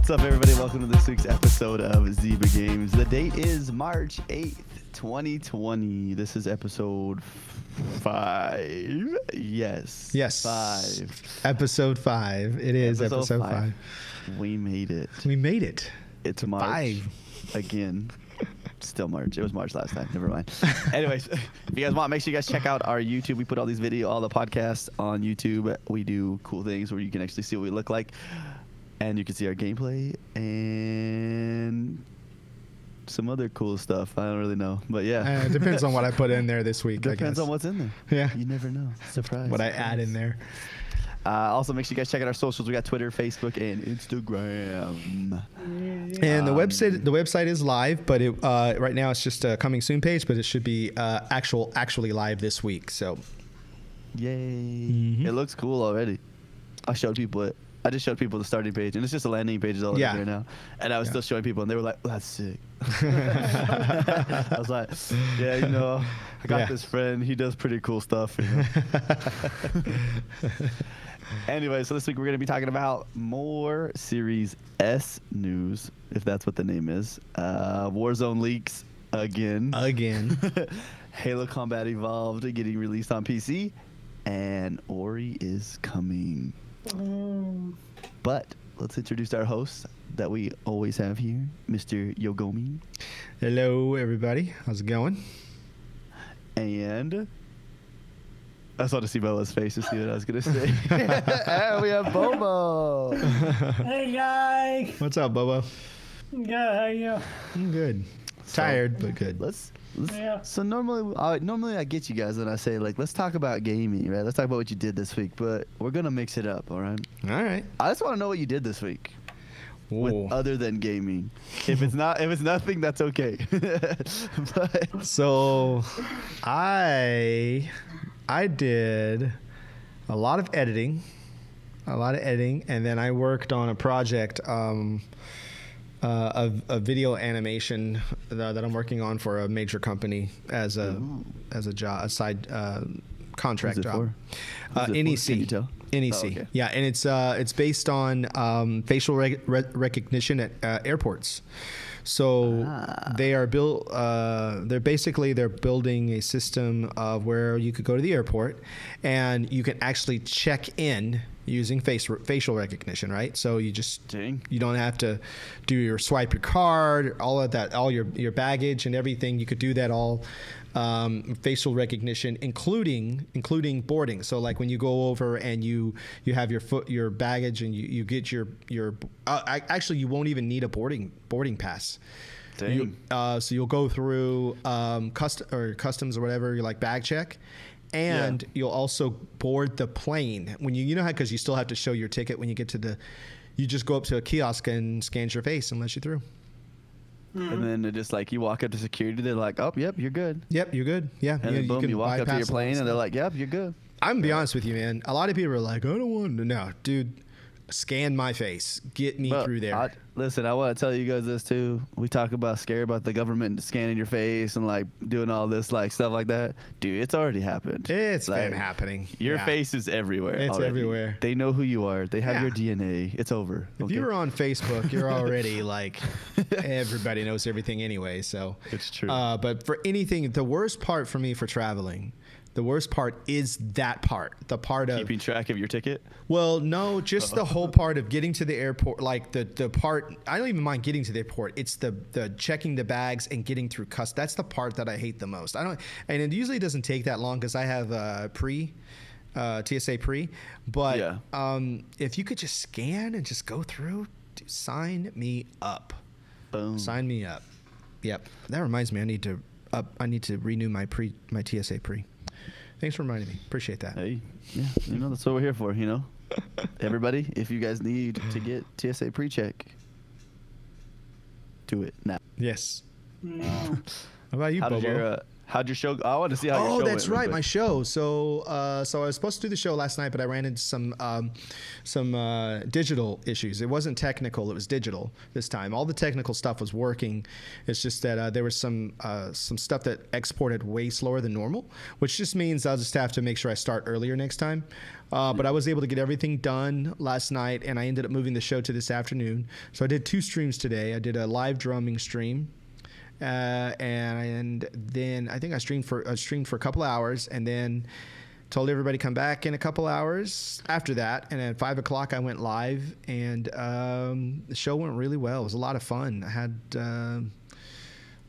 What's up, everybody? Welcome to this week's episode of Zyba Games. The date is March 8th, 2020. This is episode 5. Yes. 5. Episode 5. It is episode 5. We made it. We made it. It's March 5. again. Still March. It was March last time. Never mind. Anyways, if you guys want, make sure you guys check out our YouTube. We put all these all the podcasts on YouTube. We do cool things where you can actually see what we look like. And you can see our gameplay and some other cool stuff. I don't really know. But yeah. It depends on what I put in there this week. Depends on what's in there. Yeah. You never know. Surprise. What I add in there. Also, make sure you guys check out our socials. We got Twitter, Facebook, and Instagram. And the website is live, but right now it's just a coming soon page, but it should be actually live this week. So, yay! Mm-hmm. It looks cool already. I just showed people the starting page, and it's just a landing page all over there now. And I was still showing people, and they were like, "That's sick." I was like, "Yeah, I got this friend. He does pretty cool stuff." Anyway, so this week we're going to be talking about more Series S news, if that's what the name is. Warzone Leaks again. Halo Combat Evolved getting released on PC, and Ori is coming. But let's introduce our host that we always have here, Mr. Yogomi. Hello, everybody. How's it going? And I just want to see Bobo's face to see what I was going to say. And we have Bobo. Hey, guys. What's up, Bobo? Good, how are you? I'm good. Tired, but good. So normally I get you guys and I say, like, let's talk about gaming, right? Let's talk about what you did this week, but we're going to mix it up, all right? All right. I just want to know what you did this week. Ooh. Other than gaming. If it's nothing, that's okay. So I did a lot of editing, and then I worked on a project of video animation that I'm working on for a major company as a job, a side contract job. NEC. NEC. Oh, okay. Yeah, and it's based on facial recognition at airports. So they're building a system of where you could go to the airport and you can actually check in using facial recognition, right? So you don't have to swipe your card, all of that, all your baggage and everything. You could do that all facial recognition, including boarding. So like when you go over and you have your baggage and you get your actually you won't even need a boarding pass. So you'll go through customs or whatever, like bag check. And you'll also board the plane when you know how, because you still have to show your ticket when you get to you just go up to a kiosk and scans your face and lets you through. Mm-hmm. And then it just like you walk up to security, they're like, "Oh, yep, you're good." Yep, you're good. Yeah. And then boom, you walk up to your plane and they're like, "Yep, you're good." I'm gonna be honest with you, man. A lot of people are like, "I don't want to." No, dude. Scan my face. Get me through there. Listen, I want to tell you guys this too. We talk about scared about the government scanning your face and like doing all this like stuff like that. Dude, it's already happened. It's been happening. Your face is everywhere. It's already. Everywhere. They know who you are. They have your DNA. It's over. If you're on Facebook, you're already like everybody knows everything anyway. So it's true. But for anything, the worst part for me for traveling. The worst part is the part of keeping track of your ticket. Well, no, just the whole part of getting to the airport. Like the part, I don't even mind getting to the airport. It's the checking the bags and getting through customs. That's the part that I hate the most. And it usually doesn't take that long because I have TSA pre. But if you could just scan and just go through, dude, sign me up. Boom. Sign me up. Yep. That reminds me, I need to renew my TSA pre. Thanks for reminding me. Appreciate that. Hey, yeah, that's what we're here for, Everybody, if you guys need to get TSA pre-check, do it now. Yes. No. How about you, Bobo? How'd your show? I want to see how your show Oh, that's went. right, my show. So I was supposed to do the show last night, but I ran into some digital issues. It wasn't technical; it was digital this time. All the technical stuff was working. It's just that there was some stuff that exported way slower than normal, which just means I'll just have to make sure I start earlier next time. But I was able to get everything done last night, and I ended up moving the show to this afternoon. So I did 2 streams today. I did a live drumming stream. And then I think I streamed for a couple hours, and then told everybody come back in a couple hours after that. And at 5 o'clock I went live, and the show went really well. It was a lot of fun. I had a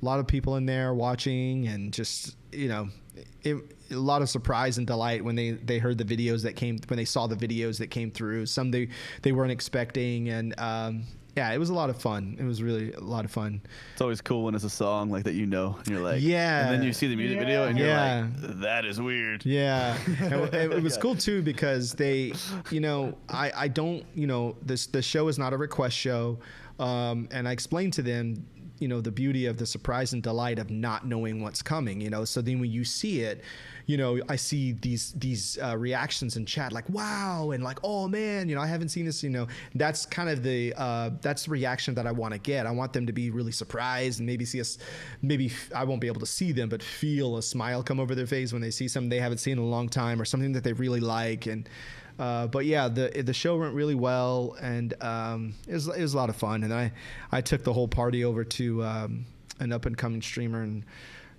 lot of people in there watching, and just a lot of surprise and delight when they heard the videos that came, when they saw the videos that came through. Some they weren't expecting, and yeah, it was a lot of fun. It was really a lot of fun. It's always cool when it's a song like that, and you're like, yeah. And then you see the music video, and you're like, that is weird. Yeah, and it was cool too, because they, I don't, the show is not a request show, and I explained to them, the beauty of the surprise and delight of not knowing what's coming, so then when you see it, I see these reactions in chat, like, wow, and like, oh man, I haven't seen this, that's kind of that's the reaction that I want to get. I want them to be really surprised, and maybe I won't be able to see them, but feel a smile come over their face when they see something they haven't seen in a long time, or something that they really like. And but yeah, the show went really well, and it was a lot of fun. And I took the whole party over to an up and coming streamer and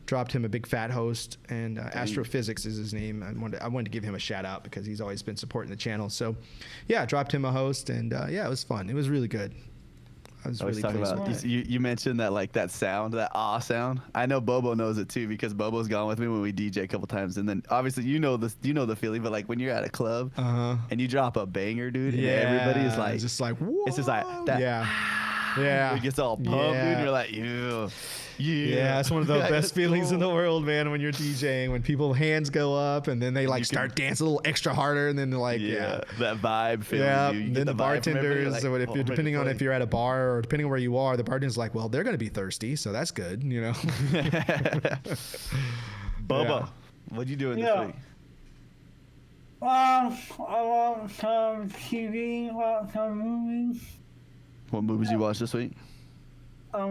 dropped him a big fat host, and Astrophysics is his name. I wanted to give him a shout out because he's always been supporting the channel. So yeah, I dropped him a host, and yeah, it was fun. It was really good. I was really talking about, you mentioned that, like, that sound, that sound. I know Bobo knows it too, because Bobo's gone with me when we DJ a couple times, and then obviously you know the feeling. But like when you're at a club and you drop a banger, dude, and everybody is like, just like, what? It's just like that. Yeah. It gets all pumped, dude. And you're like, yeah, it's one of the best feelings in the world, man, when you're DJing, when people's hands go up and then they like start dancing a little extra harder, and then they're like, that vibe feeling. Yeah, you then the bartenders, like, so if you're depending on if you're at a bar or depending on where you are, the bartender's like, well, they're going to be thirsty, so that's good, Bobo, what you doing this week? I watched some TV, watched some movies. What movies you watched this week? Too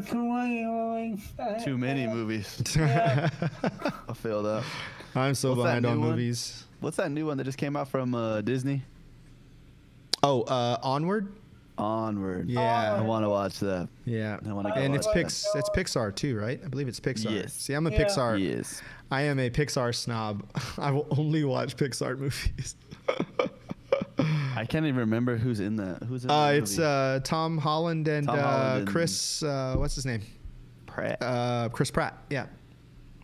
many movies. Too many movies. Yeah. I feel that. I'm so What's behind that on new one? movies. What's that new one that just came out from Disney? Oh, Onward? Onward. Yeah. I want to watch that. Yeah. I want to And it's watch that. it's Pixar too, right? I believe it's Pixar. Yes. See, I'm a Yeah. Pixar. Yes. I am a Pixar snob. I will only watch Pixar movies. I can't even remember who's in that. Who's in that It's movie? Tom Holland and Tom Holland and Chris. What's his name? Pratt. Chris Pratt. Yeah.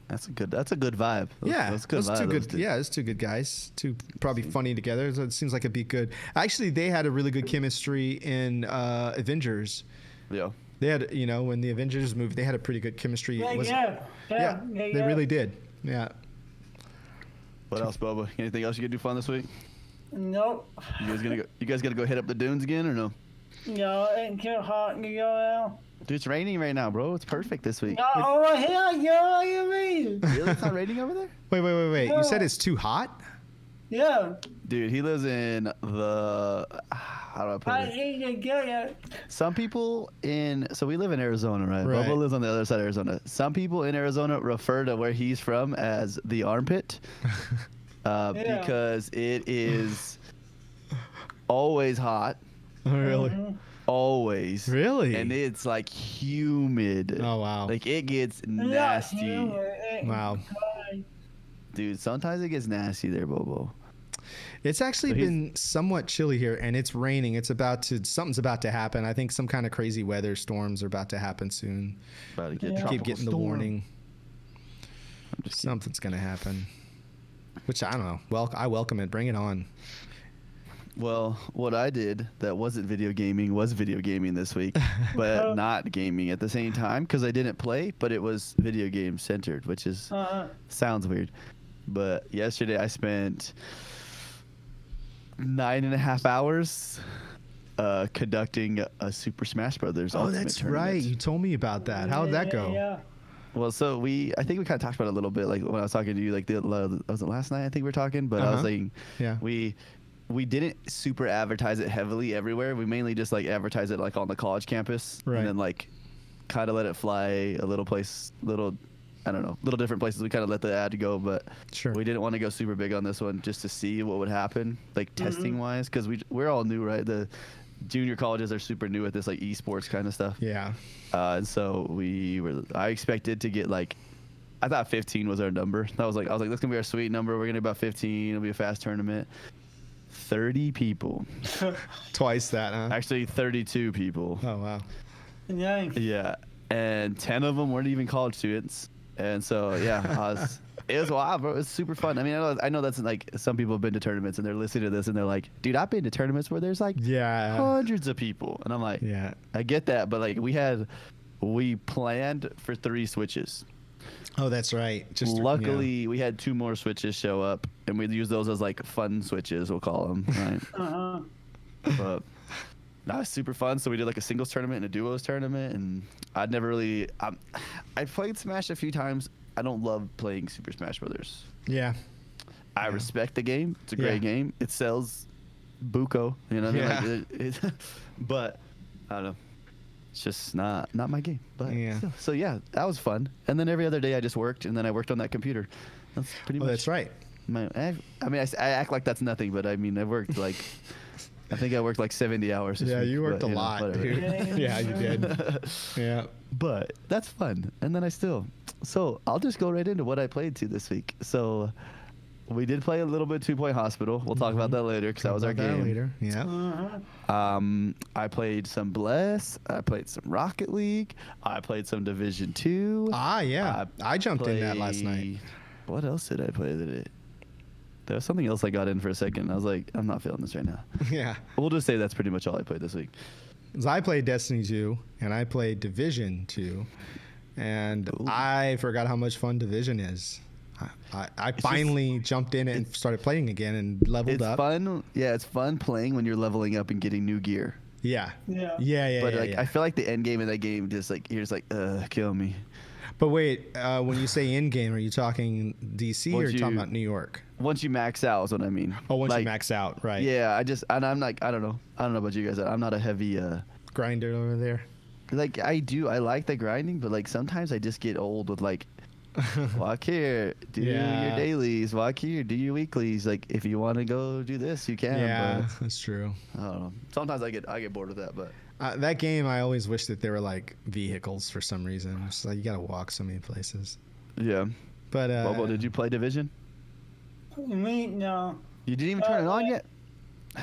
That's a good vibe. That's a good those vibe. two those good. two. Yeah, it's two good guys. Two probably funny together. So it seems like it'd be good. Actually, they had a really good chemistry in Avengers. Yeah. They had, when the Avengers moved, they had a pretty good chemistry. Yeah, They really did. Yeah. What else, Bobo? Anything else you gonna do fun this week? Nope. You guys gonna go hit up the dunes again or no? No, it's too hot to go out. Dude, it's raining right now, bro. It's perfect this week. No, over here, what do you mean? Really? It's not raining over there? Wait. No. You said it's too hot? Yeah, Dude, he lives in the... How do I put I it? need to get it. Some people so we live in Arizona, right? Right. Bobo lives on the other side of Arizona. Some people in Arizona refer to where he's from as the armpit because it is always hot. Really? Always. Really? And it's like humid. Oh, wow. Like it gets nasty. Wow. Dude, sometimes it gets nasty there, Bobo. It's actually been somewhat chilly here, and it's raining. Something's about to happen. I think some kind of crazy weather storms are about to happen soon. About to get I keep tropical getting the storm. warning. I'm just kidding. Something's going to happen. Which, I don't know. Well, I welcome it. Bring it on. Well, what I did that wasn't video gaming was video gaming this week, but not gaming at the same time because I didn't play, but it was video game centered, which is sounds weird. But yesterday I spent 9.5 hours conducting a Super Smash Brothers. Oh, Ultimate that's tournament. right. You told me about that. How did that go? Yeah. Well, so I think we kind of talked about it a little bit, like when I was talking to you, like was it last night? I think we were talking, but I was like, Yeah. we didn't super advertise it heavily everywhere. We mainly just like advertise it like on the college campus, Right. and then like kind of let it fly a little different places. We kind of let the ad go, but Sure. we didn't want to go super big on this one just to see what would happen, like testing wise, because we're all new, right? The junior colleges are super new at this like esports kind of stuff. Yeah. And so I expected to get like, I thought 15 was our number. I was like, that's gonna be our sweet number. We're gonna do about 15. It'll be a fast tournament. 30 people. Twice that, huh? Actually, 32 people. Oh, wow. Nice. Yeah, and 10 of them weren't even college students. And so yeah, it was wild, bro. It was super fun. I mean, I know that's like some people have been to tournaments and they're listening to this and they're like, dude, I've been to tournaments where there's like hundreds of people, and I'm like, Yeah. I get that, but like we planned for 3 switches. Oh, that's right. Luckily, we had 2 more switches show up, and we'd use those as like fun switches, we'll call them, right? But that was super fun. So we did like a singles tournament and a duos tournament, and I'd never really I played Smash a few times. I don't love playing Super Smash Brothers. Yeah. I respect the game. It's a great game. It sells buco, you know what I mean? Like but I don't know. It's just not my game. But so yeah, that was fun. And then every other day I just worked, and then I worked on that computer. That's pretty much. That's right. I mean, I act like that's nothing, but I mean, I worked like, I think I worked like 70 hours. This week, you worked but, a lot, whatever. dude. Yeah, you did. Yeah. But that's fun. And then so I'll just go right into what I played to this week. So we did play a little bit 2 Point Hospital. We'll talk about that later because that was our game. Later. Yeah. I played some Bless. I played some Rocket League. I played some Division 2. Ah, yeah. I jumped in that last night. What else did I play today? There was something else I got in for a second. I was like, I'm not feeling this right now. Yeah. We'll just say that's pretty much all I played this week. So I played Destiny 2, and I played Division 2, and I forgot how much fun Division is. I finally jumped in and started playing again and leveled up. It's fun. Yeah, it's fun playing when you're leveling up and getting new gear. Yeah. Yeah. But I feel like the end game of that game just like, you're just like, kill me. But wait, when you say in game, are you talking DC or are you talking about New York? Once you max out is what I mean. Oh, once you max out, right? Yeah, I'm like, I don't know about you guys. I'm not a heavy grinder over there. Like I like the grinding, but like sometimes I just get old with like, walk here, do your dailies, walk here, do your weeklies. Like if you want to go do this, you can. Yeah, but that's true. I don't know. Sometimes I get bored of that, but that game, I always wish that there were like vehicles for some reason. It's like you gotta walk so many places. Yeah. But Bobo, did you play Division? Me, no. You didn't even turn it on yet? I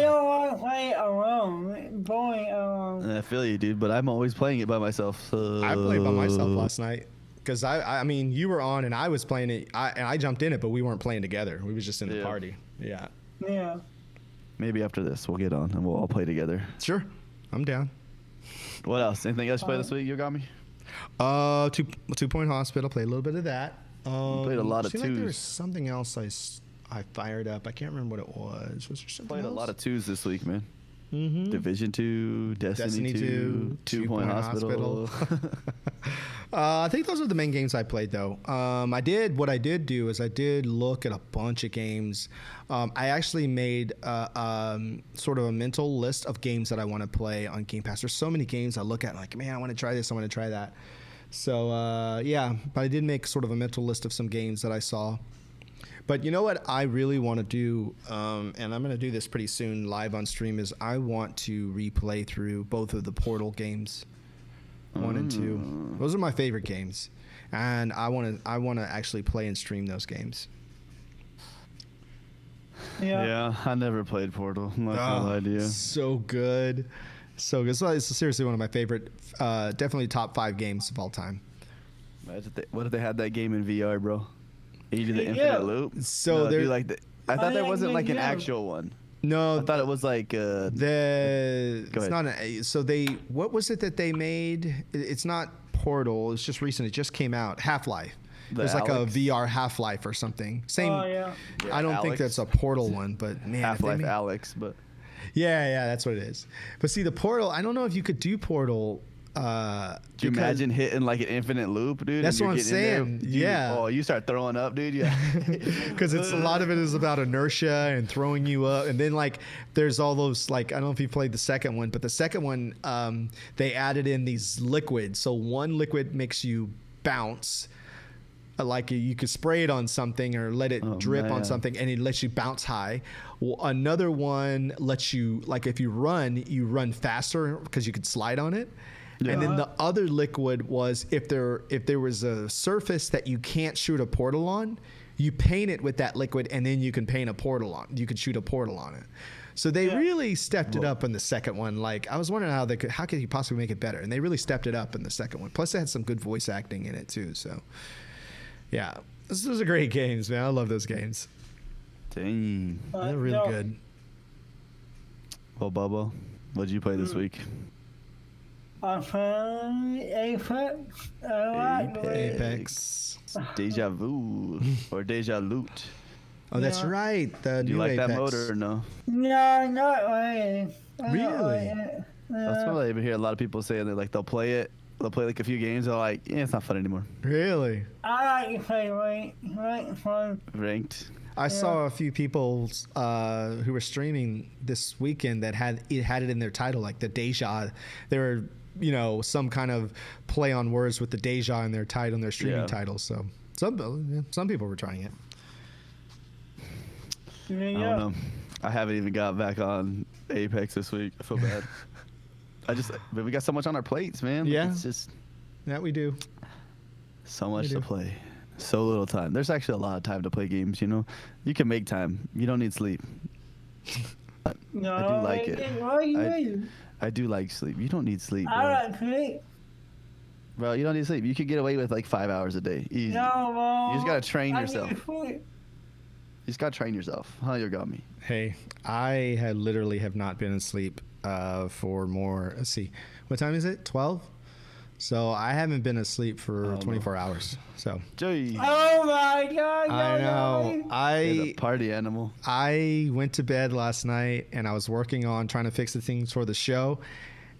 don't want to play alone. Boring alone. I feel you, dude, but I'm always playing it by myself. So. I played by myself last night because I mean you were on and I was playing it. I jumped in it, but we weren't playing together. We was just in the party. Yeah. Yeah. Maybe after this we'll get on and we'll all play together. Sure, I'm down. What else? Anything else you play this week, Yogomi? 2 Point Hospital. Played a little bit of that. Played a lot of twos. twos. Like there was something else I fired up. I can't remember what it was. Was there something Played else? a lot of twos this week, man. Mm-hmm. Division 2, Destiny 2, 2 Point Hospital. I think those are the main games I played, though. What I did do is I did look at a bunch of games. I actually made sort of a mental list of games that I want to play on Game Pass. There's so many games I look at, like, man, I want to try this, I want to try that. So, but I did make sort of a mental list of some games that I saw. But you know what I really want to do, and I'm going to do this pretty soon live on stream, is I want to replay through both of the Portal games, 1 and 2. Those are my favorite games, and I want to actually play and stream those games. Yeah. I never played Portal. I'm not gonna lie to you. So good. So good. So it's seriously one of my favorite, definitely top 5 games of all time. What if they had that game in VR, bro? You do the infinite loop. So no, there, like I thought there wasn't like an actual one. No, I thought it was like it's not what was it that they made? It's not Portal. It's just recent. It just came out. Half-Life. There's like a VR Half-Life or something. Same. Oh yeah. I don't think that's a Portal one, but man, Half-Life Alex, but yeah, that's what it is. But see, the Portal, I don't know if you could do Portal. Do you imagine hitting like an infinite loop, dude? That's what I'm saying. Yeah. Oh, you start throwing up, dude. Yeah. Because it's a lot of it is about inertia and throwing you up, and then like there's all those like I don't know if you played the second one, but the second one they added in these liquids. So one liquid makes you bounce. Like you could spray it on something or let it drip on something, and it lets you bounce high. Well, another one lets you, like if you run faster because you could slide on it. Yeah. And then the other liquid was if there was a surface that you can't shoot a portal on, you paint it with that liquid, and then you can paint a portal on. You could shoot a portal on it. So they really stepped it up in the second one. Like I was wondering how could you possibly make it better, and they really stepped it up in the second one. Plus, it had some good voice acting in it too. So. Yeah, those are great games, man. I love those games. Dang. They're really good. Well, Bubba, what did you play this week? I played Apex. Deja Vu or Deja Loot. Oh, that's right. The Do you new like Apex. that mode or no? No, not really. Really? That's what I've been hearing a lot of people saying. They'll play it. They'll play like a few games. They're like, yeah, it's not fun anymore. Really? I like to play ranked fun. Ranked. I saw a few people who were streaming this weekend that had it in their title, like the Deja. They were, some kind of play on words with the Deja in their title, in their streaming title. So some people were trying it. I don't know. I haven't even got back on Apex this week. I feel bad. But we got so much on our plates, man. Yeah. It's just. Yeah, we do. So much to play. So little time. There's actually a lot of time to play games, You can make time. You don't need sleep. I do like it. I do like sleep. You don't need sleep, bro. I like sleep. Bro, you don't need sleep. You could get away with like 5 hours a day. Easy. No, bro. You just got to train I yourself. need sleep. You just got to train yourself. Huh, Yogomi? Hey, I literally have not been asleep for more. Let's see. What time is it? 12? So I haven't been asleep for 24 hours. So. Joey. Oh my God! I know. You're the party animal. I went to bed last night and I was working on trying to fix the things for the show,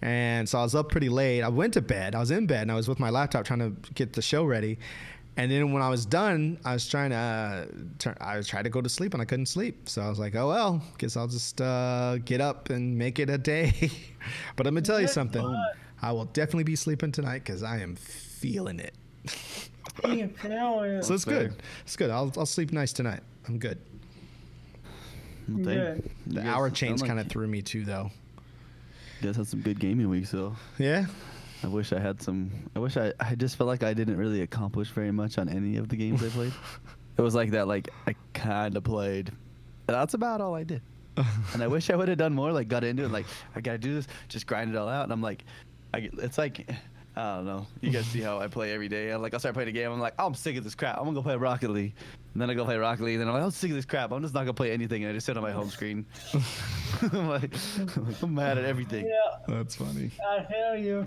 and so I was up pretty late. I went to bed. I was in bed and I was with my laptop trying to get the show ready. And then when I was done, I was trying to go to sleep and I couldn't sleep. So I was like, oh well, guess I'll just get up and make it a day. But I'm gonna tell you something. I will definitely be sleeping tonight because I am feeling it. So it's good. It's good. I'll sleep nice tonight. I'm good. Well, the hour change kind of threw me too, though. You guys had some good gaming weeks, though. Yeah. I wish I had some. I just felt like I didn't really accomplish very much on any of the games I played. It was like that, like I kind of played. And that's about all I did. And I wish I would have done more, like got into it, like I got to do this, just grind it all out. And I'm like, it's like, I don't know. You guys see how I play every day. I'll start playing a game. I'm like, oh, I'm sick of this crap. I'm going to go play Rocket League. And then I go play Rocket League. And then I'm like, I'm sick of this crap. I'm just not going to play anything. And I just sit on my home screen. I'm mad at everything. Yeah. That's funny. I hear you.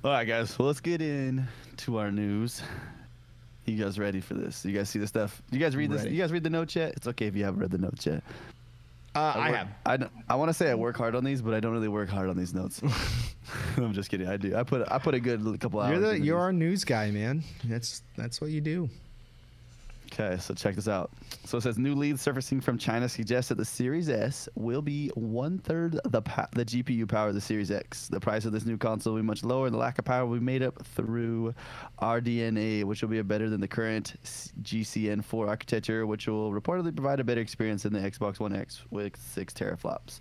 All right, guys. Well, let's get into our news. You guys ready for this? You guys see the stuff? You guys read this? You guys read the notes yet? It's okay if you haven't read the notes yet. I have. I want to say I work hard on these, but I don't really work hard on these notes. I'm just kidding. I do. I put a good couple hours. You're our news guy, man. That's what you do. Okay, so check this out. So it says new leads surfacing from China suggest that the Series S will be 1/3 the GPU power of the Series X. The price of this new console will be much lower, and the lack of power will be made up through RDNA, which will be better than the current GCN4 architecture, which will reportedly provide a better experience than the Xbox One X with 6 teraflops.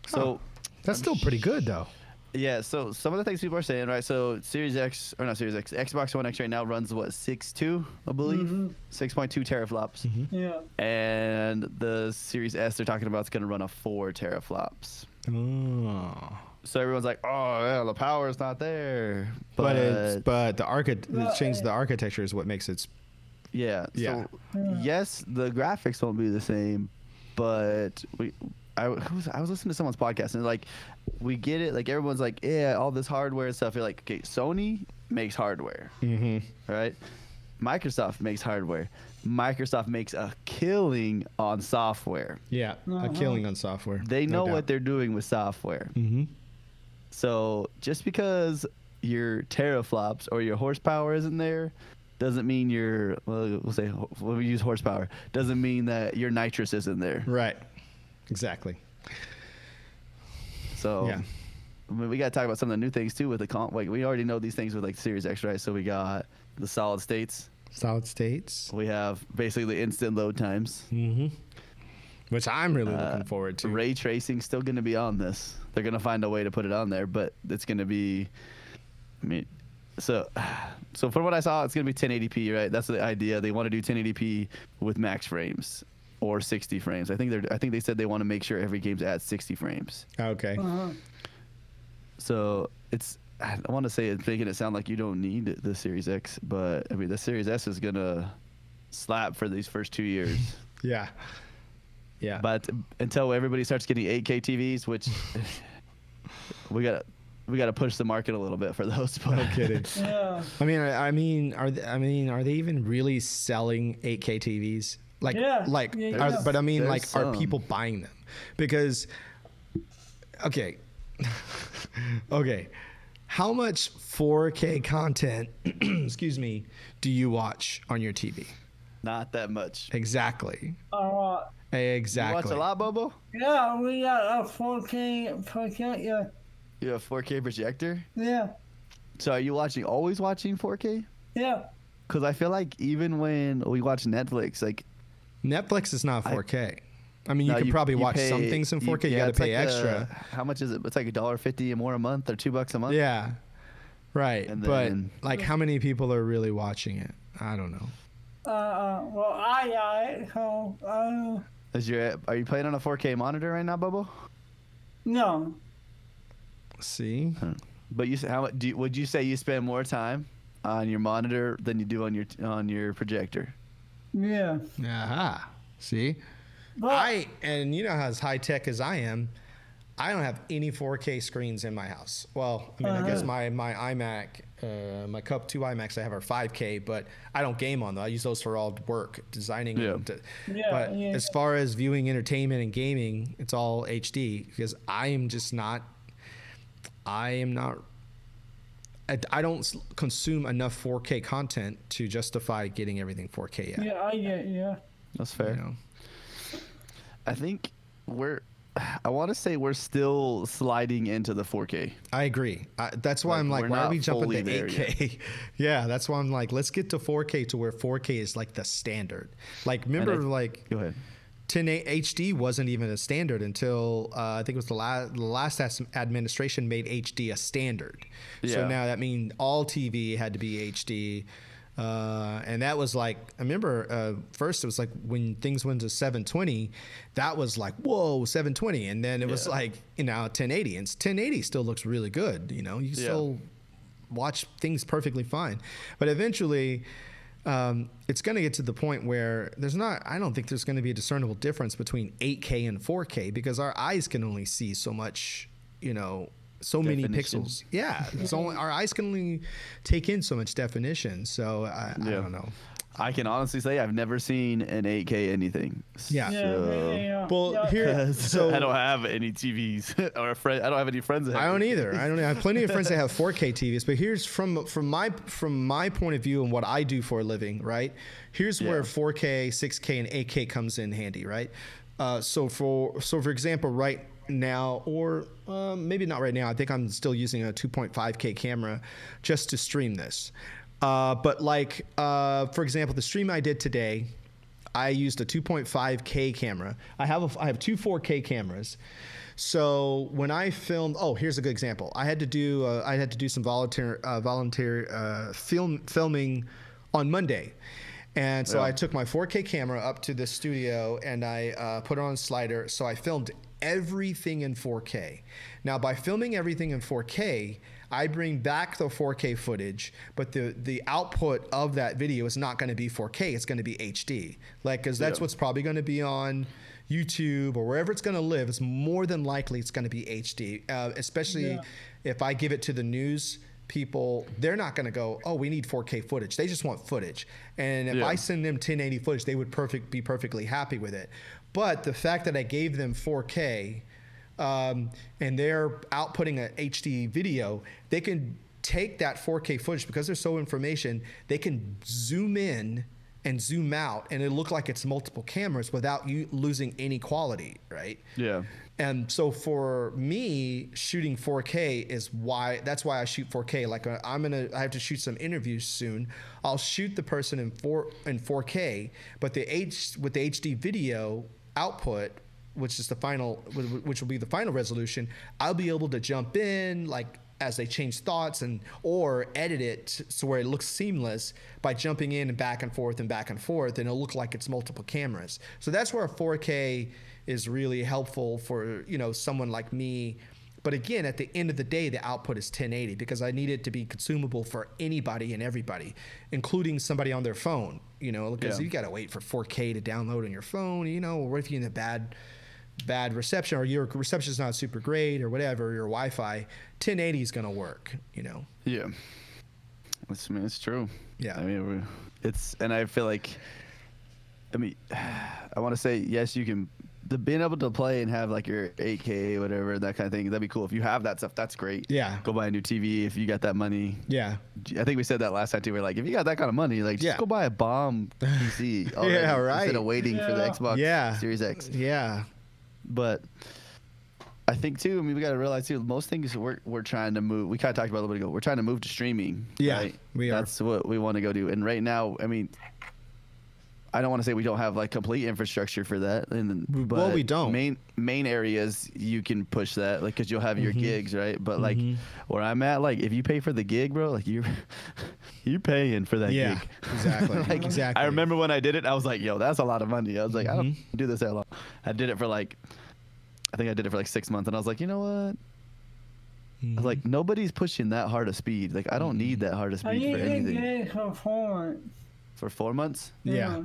So that's still pretty good, though. Yeah, so some of the things people are saying, right? So Series X, or not Series X, Xbox One X right now runs what, 6.2, I believe? 6.2 teraflops. Yeah. And the Series S they're talking about is going to run a 4 teraflops. Oh. So everyone's like, oh, yeah, the power is not there. But the change the architecture is what makes it. Yeah. So yes, the graphics won't be the same, but I was listening to someone's podcast and like, we get it. Like everyone's like, yeah, all this hardware and stuff. You're like, okay, Sony makes hardware, right? Microsoft makes hardware. Microsoft makes a killing on software. Yeah, a killing on software. They know what they're doing with software. Mm-hmm. So just because your teraflops or your horsepower isn't there doesn't mean we'll use horsepower. Doesn't mean that your nitrous isn't there. Right. Exactly. So yeah. I mean, we got to talk about some of the new things too with the like we already know these things with like Series X, right? So we got the solid states. Solid states. We have basically instant load times. Mm-hmm. Which I'm really looking forward to. Ray tracing still going to be on this. They're going to find a way to put it on there, but it's going to be. I mean, so from what I saw, it's going to be 1080p, right? That's the idea. They want to do 1080p with max frames or 60 frames. I think they said they want to make sure every game's at 60 frames. Okay. So I want to say it's making it sound like you don't need the Series X, but I mean the Series S is gonna slap for these first 2 years. Yeah. Yeah. But until everybody starts getting 8K TVs, which we gotta push the market a little bit for those. But No kidding. Yeah. I mean, are they even really selling 8K TVs? Like, Yeah. But I mean, like, some. are people buying them? Because, okay. How much 4K content, excuse me, do you watch on your TV? Not that much. Exactly. You Exactly. watch a lot, Bobo? Yeah, we got a 4K, yeah. You have a 4K projector? Yeah. So are you always watching 4K? Yeah. Because I feel like even when we watch Netflix, like Netflix is not 4K. I mean, you can probably watch some things in 4K. You got to pay extra. How much is it? It's like $1.50 more a month or $2 a month. Yeah, right. And But then- like, how many people are really watching it? I don't know. Well, I got it, so, Are you playing on a 4K monitor right now, Bobo? no. See, But would you say you spend more time on your monitor than you do on your projector? Yeah. aha. See, But, and you know how as high tech as I am, I don't have any 4K screens in my house. Well, I mean, I guess my iMac, my Cup 2 iMacs I have are 5K, but I don't game on them. I use those for all work, designing. Yeah. But as far as viewing entertainment and gaming, it's all HD because I don't consume enough 4K content to justify getting everything 4K yet. yeah, I get it, yeah. That's fair. You know? I think I want to say we're still sliding into the 4K. I agree. That's why I'm like, we're why are not we jumping fully to there 8K? Yeah, that's why I'm like, let's get to 4K to where 4K is like the standard. Like, remember, like Go ahead. 1080 HD wasn't even a standard until I think it was the last administration made HD a standard. So Yeah. now that means all TV had to be HD. And that was like, I remember first it was like when things went to 720, that was like, whoa, 720. And then it was like, 1080. And 1080 still looks really good. You know, you can still watch things perfectly fine. But eventually, it's going to get to the point where I don't think there's going to be a discernible difference between 8K and 4K because our eyes can only see so much, so many pixels. Yeah. It's only, our eyes can only take in so much definition. So I don't know. I can honestly say I've never seen an 8K anything. Yeah. Yeah. Well, here, so I don't have any TVs or I don't have any friends that have I don't either. I have plenty of friends that have 4K TVs, but here's from my point of view and what I do for a living, right? Here's where 4K, 6K, and 8K comes in handy, right? So for example, right now, or maybe not right now, I think I'm still using a 2.5K camera just to stream this. But like, for example, the stream I did today, I used a 2.5K camera. I have two 4K cameras. So when I filmed, here's a good example. I had to do some volunteer filming on Monday. And so I took my 4K camera up to the studio and I put it on a slider. So I filmed everything in 4K. Now, by filming everything in 4K, I bring back the 4K footage, but the output of that video is not going to be 4K. It's going to be HD. Because that's what's probably going to be on YouTube or wherever it's going to live. It's more than likely it's going to be HD, especially if I give it to the news people, they're not going to go, oh, we need 4K footage. They just want footage. And if I send them 1080 footage, they would be perfectly happy with it. But the fact that I gave them 4K and they're outputting an HD video, they can take that 4K footage because they're so information. They can zoom in and zoom out, and it look like it's multiple cameras without you losing any quality, right? Yeah. And so for me, shooting 4K that's why I shoot 4K. Like I have to shoot some interviews soon. I'll shoot the person in 4K, but with the HD video output, which will be the final resolution, I'll be able to jump in like as they change thoughts or edit it so where it looks seamless by jumping in and back and forth, and it'll look like it's multiple cameras. So that's where a 4K is really helpful for, someone like me. But again, at the end of the day, the output is 1080 because I need it to be consumable for anybody and everybody, including somebody on their phone, because you got to wait for 4K to download on your phone, or if you're in a bad reception or your reception is not super great or whatever, your Wi-Fi, 1080 is going to work, Yeah. It's true. Yeah. I mean, and I feel like, I want to say, yes, you can, being able to play and have like your 8K, whatever, that kind of thing, that'd be cool. If you have that stuff, that's great. Yeah. Go buy a new TV if you got that money. Yeah. I think we said that last time too. We're like, if you got that kind of money, like, just go buy a bomb PC. Yeah, right. Instead of waiting for the Xbox Series X. Yeah. But I think too, we got to realize too, most things we're trying to move. We kind of talked about a little bit ago. We're trying to move to streaming. Yeah, right? we are. That's what we want to go do. And right now, I don't want to say we don't have like complete infrastructure for that. But we don't. Main areas you can push that, like, because you'll have your gigs, right? But like where I'm at, like, if you pay for the gig, bro, like you're paying for that gig. Exactly. Like, exactly. I remember when I did it, I was like, yo, that's a lot of money. I was like, I don't do this that long. I did it for like 6 months, and I was like, you know what? I was like, nobody's pushing that hard of speed. Like, I don't need that hard of speed for anything. I did it for 4 months. For 4 months? Yeah.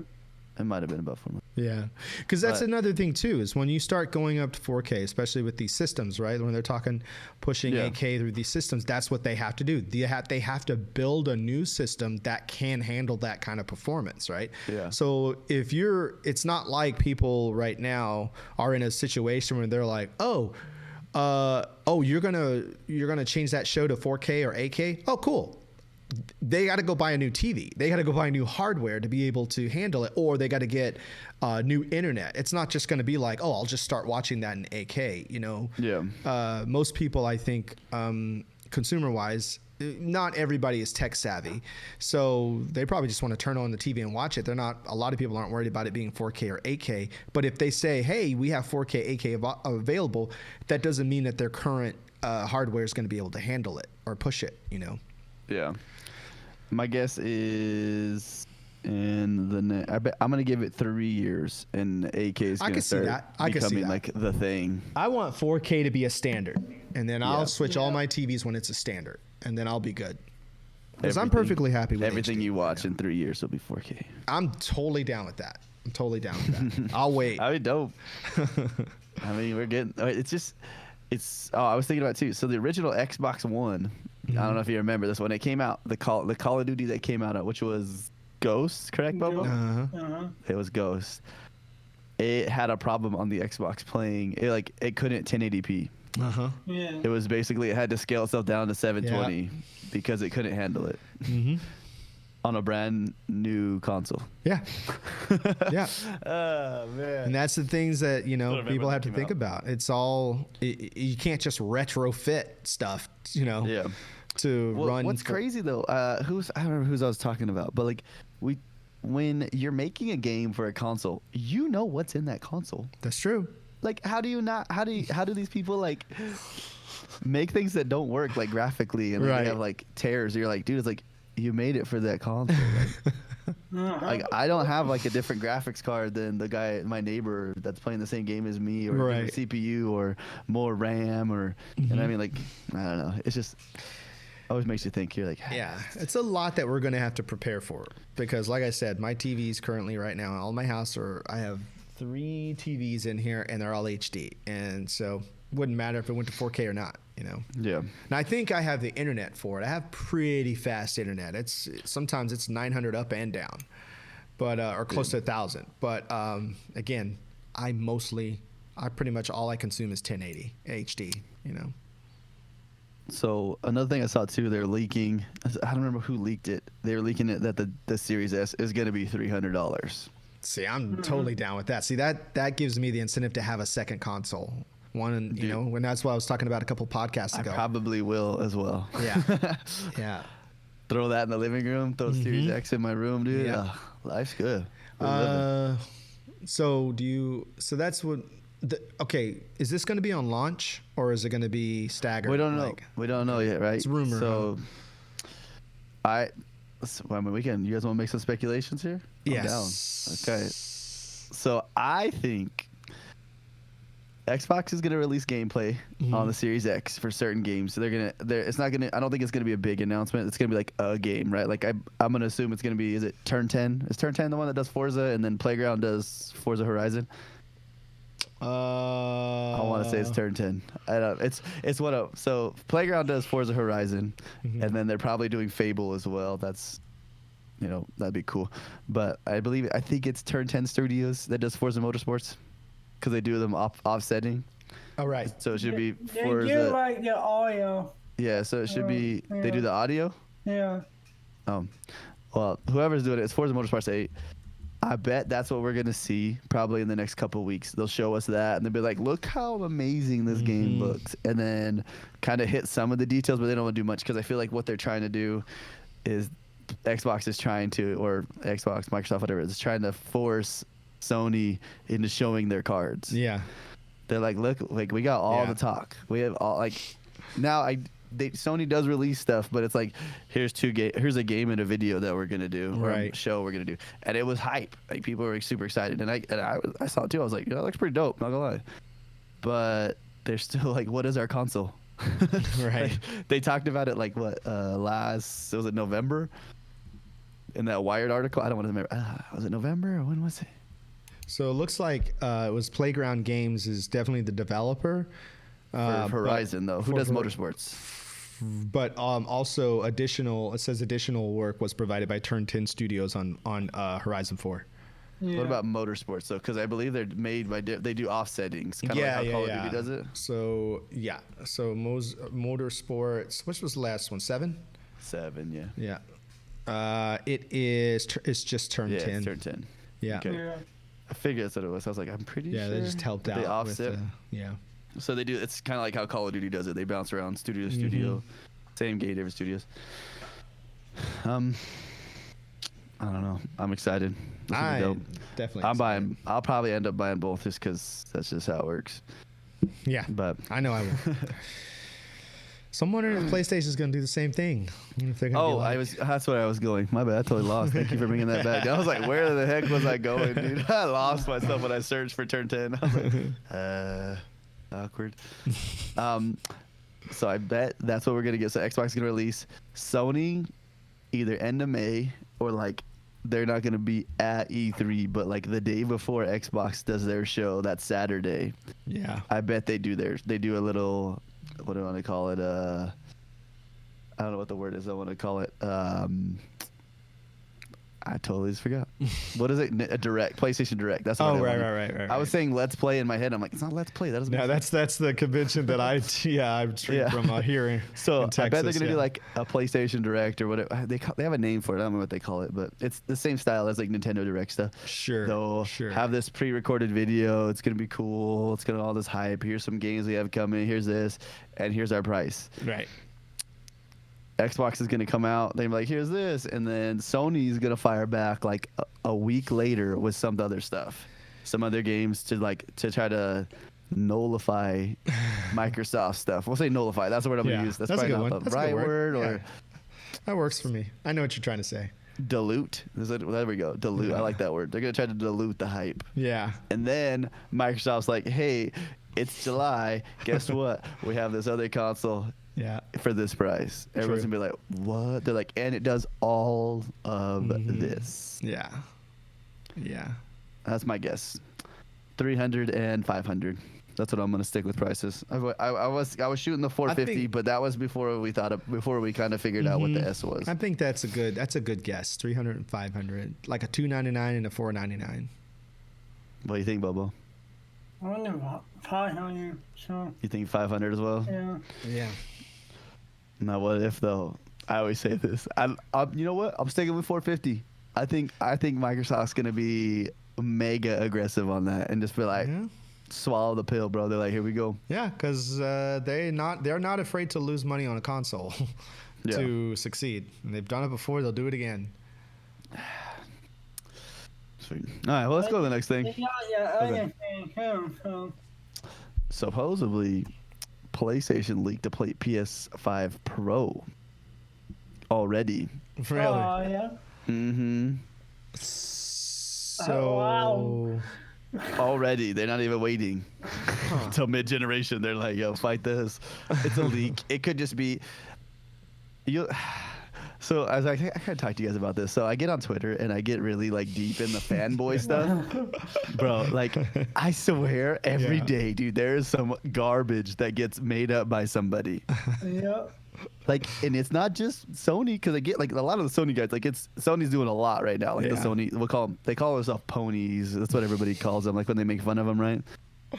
It might have been about 4 months. Yeah, because that's another thing too, is when you start going up to 4K, especially with these systems, right? When they're talking pushing 8K through these systems, that's what they have to do. They have to build a new system that can handle that kind of performance, right? Yeah. So it's not like people right now are in a situation where they're like, you're gonna change that show to 4K or 8K? Oh, cool. They got to go buy a new TV. They got to go buy new hardware to be able to handle it, or they got to get new internet. It's not just going to be like, oh, I'll just start watching that in 8K, Yeah. Most people, I think, consumer-wise, not everybody is tech savvy, so they probably just want to turn on the TV and watch it. A lot of people aren't worried about it being 4K or 8K. But if they say, hey, we have 4K, 8K available, that doesn't mean that their current hardware is going to be able to handle it or push it, Yeah. My guess is I'm going to give it 3 years, and 8K is going to start becoming like the thing. I want 4K to be a standard, and then I'll switch all my TVs when it's a standard, and then I'll be good. Because I'm perfectly happy with everything HD, you watch in 3 years will be 4K. I'm totally down with that. I'll wait. I mean, dope. We're getting. I was thinking about it too. So the original Xbox One, I don't know if you remember this when it came out, the Call of Duty that came out, which was Ghost, correct, Bobo? It was Ghost. It had a problem on the Xbox playing. It couldn't 1080p. Yeah. It was basically, it had to scale itself down to 720 because it couldn't handle it. On a brand new console. Yeah. Yeah. Oh, man. And that's the things that, people have to think about. It's all, you can't just retrofit stuff, Yeah. to run. What's crazy though, I don't remember who I was talking about, but when you're making a game for a console, what's in that console. That's true. Like, how do these people make things that don't work graphically, and they have tears? You're like, dude, it's like, you made it for that console. I don't have a different graphics card than the guy, my neighbor, that's playing the same game as me, or a CPU, or more RAM, or and I don't know. It's just always makes you think. You're like, yeah, it's a lot that we're going to have to prepare for, because like I said, my TVs currently right now in all my house I have 3 TVs in here, and they're all HD, and so wouldn't matter if it went to 4K or not. you know. Yeah. And I think I have the internet for it. I have pretty fast internet. Sometimes it's 900 up and down, but or close to 1,000. But again, I pretty much all I consume is 1080 HD. You know. So another thing I saw too, they're leaking. I don't remember who leaked it. They were leaking it that the Series S is going to be $300. See, I'm totally down with that. See, that gives me the incentive to have a second console. One, you know, when that's what I was talking about a couple podcasts ago. I probably will as well. Yeah, yeah. Throw that in the living room. Throw Series X in my room, dude. Yeah. Life's good. So that's what. Okay, is this going to be on launch or is it going to be staggered? We don't know. We don't know yet, right? It's rumor. So, I mean, you guys want to make some speculations here? Yes. I'm down. Okay. So I think Xbox is gonna release gameplay on the Series X for certain games. So it's not gonna. I don't think it's gonna be a big announcement. It's gonna be like a game, right? Like I'm gonna assume it's gonna be. Is it Turn 10? Is Turn 10 the one that does Forza, and then Playground does Forza Horizon? I want to say it's Turn 10. I don't. It's one of. So Playground does Forza Horizon, and then they're probably doing Fable as well. That's, that'd be cool. But I think it's Turn 10 Studios that does Forza Motorsports, because they do them offsetting. Oh, right. So it should be Forza. They do like the audio. Yeah. So it should be. Yeah. They do the audio. Yeah. Well, whoever's doing it, it's Forza Motorsports 8. I bet that's what we're going to see probably in the next couple of weeks. They'll show us that, and they'll be like, look how amazing this game looks. And then kind of hit some of the details, but they don't want to do much, because I feel like what they're trying to do is Xbox, Microsoft, whatever, is trying to force Sony into showing their cards. Yeah. They're like, look, like we got all the talk. We have all, like, now Sony does release stuff, but it's like, here's a game and a video that we're gonna do, or a show we're gonna do, and it was hype. Like, people were super excited, and I saw it too. I was like, that looks pretty dope, not gonna lie. But they're still like, what is our console? Right. Like, they talked about it like was it November? In that Wired article, I don't want to remember. Was it November or when was it? So it looks like it was Playground Games is definitely the developer. For Horizon, though. Who does Motorsports? But also it says additional work was provided by Turn 10 Studios on Horizon 4. Yeah. What about Motorsports, though? Because I believe they're made by they do offsettings, kind of like how Call of Duty does it. So Motorsports. Which was the last one? 7. 7, yeah. Yeah. It's just Turn 10. Yeah, it's Turn 10. Yeah. Okay. Yeah. I figured that's what it was. I was like, I'm pretty sure. Yeah, they just helped out. They offset. With, yeah. So they do. It's kind of like how Call of Duty does it. They bounce around studio to studio, same game, different studios. I don't know. I'm excited. Definitely. I'm buying. I'll probably end up buying both, just because that's just how it works. Yeah, but I know I will. So I'm wondering if PlayStation is going to do the same thing. If they're gonna that's where I was going. My bad. I totally lost. Thank you for bringing that back. I was like, where the heck was I going, dude? I lost myself when I searched for Turn 10. I was like, awkward. So I bet that's what we're gonna get. So Xbox is gonna release. Sony either end of May, or like they're not gonna be at E3, but like the day before Xbox does their show, that Saturday. Yeah. I bet they do a little, what do I want to call it? I don't know what the word is. I want to call it. I totally just forgot. What is it? A Direct, PlayStation Direct. That's what. Right. I was saying Let's Play in my head. I'm like, it's not Let's Play. That doesn't. No, that's the convention that I'm from hearing. So in Texas, I bet they're gonna do like a PlayStation Direct or whatever. They have a name for it. I don't know what they call it, but it's the same style as like Nintendo Direct stuff. Sure. They'll have this pre-recorded video. It's gonna be cool. It's gonna all this hype. Here's some games we have coming. Here's this, and here's our price. Right. Xbox is going to come out. They're like, here's this. And then Sony's going to fire back like a week later with some other stuff, some other games to try to nullify Microsoft stuff. We'll say nullify. That's the word I'm going to use. That's probably not the right word. Or that works for me. I know what you're trying to say. Dilute. There we go. Dilute. Yeah. I like that word. They're going to try to dilute the hype. Yeah. And then Microsoft's like, hey, it's July. Guess what? We have this other console. Yeah. For this price. Everyone's gonna be like, what? They're like, and it does all of this. Yeah. Yeah. That's my guess. 300 and 500. That's what I'm gonna stick with prices. I was shooting the 450, but that was before we kind of figured out what the S was. I think that's a good guess. 300 and 500, like a 299 and a 499. What do you think, Bobo? I wonder 500. So. You think 500 as well? Yeah. Yeah. Now what if though? I always say this. You know what? I'm sticking with 450. I think Microsoft's gonna be mega aggressive on that and just be like. Yeah. Swallow the pill, bro. They're like, here we go. Yeah, because they're not afraid to lose money on a console to succeed. And they've done it before. They'll do it again. Sweet. All right, well, let's go to the next thing. Supposedly, PlayStation leaked a PS5 Pro already. Really? Oh, yeah. Mm-hmm. So. Wow. Already, they're not even waiting until mid-generation. They're like, "Yo, fight this." It's a leak. It could just be you. So as I kind of talk to you guys about this. So I get on Twitter and I get really like deep in the fanboy stuff, bro. Like I swear every day, dude, there is some garbage that gets made up by somebody. Yeah. Like, and it's not just Sony, because I get like a lot of the Sony guys, like Sony's doing a lot right now. Like the Sony, they call themselves ponies. That's what everybody calls them. Like when they make fun of them, right?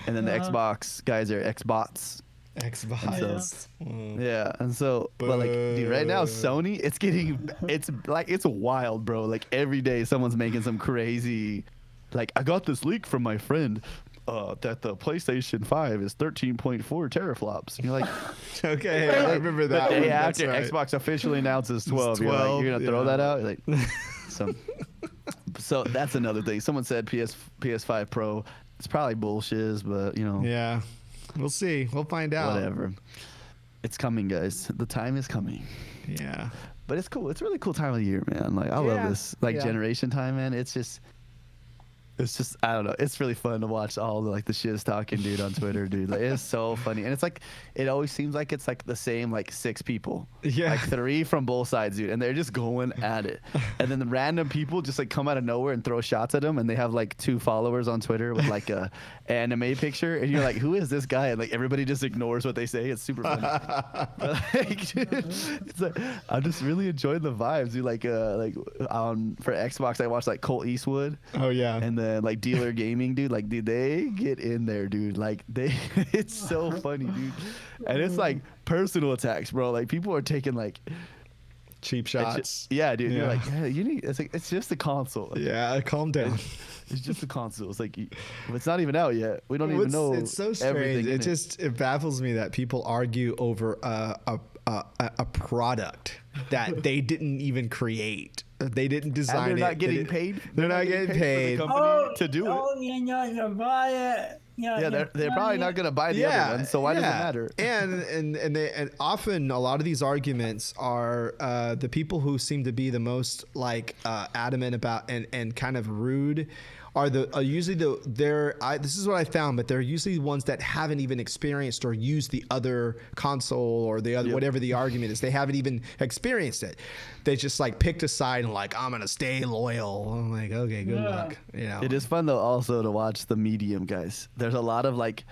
And then the Xbox guys are Xbots. Xbox. Yeah, and so, but like, dude, right now Sony, it's wild, bro. Like every day someone's making some crazy, like I got this leak from my friend. That the PlayStation 5 is 13.4 teraflops. And you're like, okay, I remember that. The day after Xbox officially announces 12, you're like, you're gonna throw that out? You're like, so that's another thing. Someone said PS5 Pro. It's probably bullshit, but you know. Yeah, we'll see. We'll find out. Whatever. It's coming, guys. The time is coming. Yeah. But it's cool. It's a really cool time of the year, man. Like I love this generation time, man. It's just I don't know. It's really fun to watch all the like the shit talking dude on Twitter, dude. Like it's so funny, and it's like it always seems like it's like the same like 6 people, like 3 from both sides, dude, and they're just going at it. And then the random people just like come out of nowhere and throw shots at them, and they have like 2 followers on Twitter with like a anime picture, and you're like, who is this guy? And like everybody just ignores what they say. It's super funny. But, like, dude, it's like I'm just really enjoying the vibes, dude. Like for Xbox, I watched like Colt Eastwood. Oh yeah. And then like Dealer Gaming, dude, like dude, they get in there, dude. Like it's so funny, dude. And it's like personal attacks, bro. Like people are taking like cheap shots. Yeah, dude. Yeah. You're like, yeah, you need. It's like it's just a console. Yeah, calm down. It's just a console. It's like it's not even out yet. We don't even know. It's so strange. It baffles me that people argue over a product that they didn't even create. They didn't design it. And they're not getting paid. They're not getting paid to do it. Oh, you're not gonna buy it. Yeah, they're probably not going to buy the other one, so why does it matter? And often a lot of these arguments are the people who seem to be the most like adamant about and kind of rude are usually this is what I found, but they're usually the ones that haven't even experienced or used the other console or the other whatever the argument is. They haven't even experienced it. They just like picked a side and like, I'm gonna stay loyal. I'm like, okay, good luck. You know. It is fun though also to watch the medium guys. There's a lot of like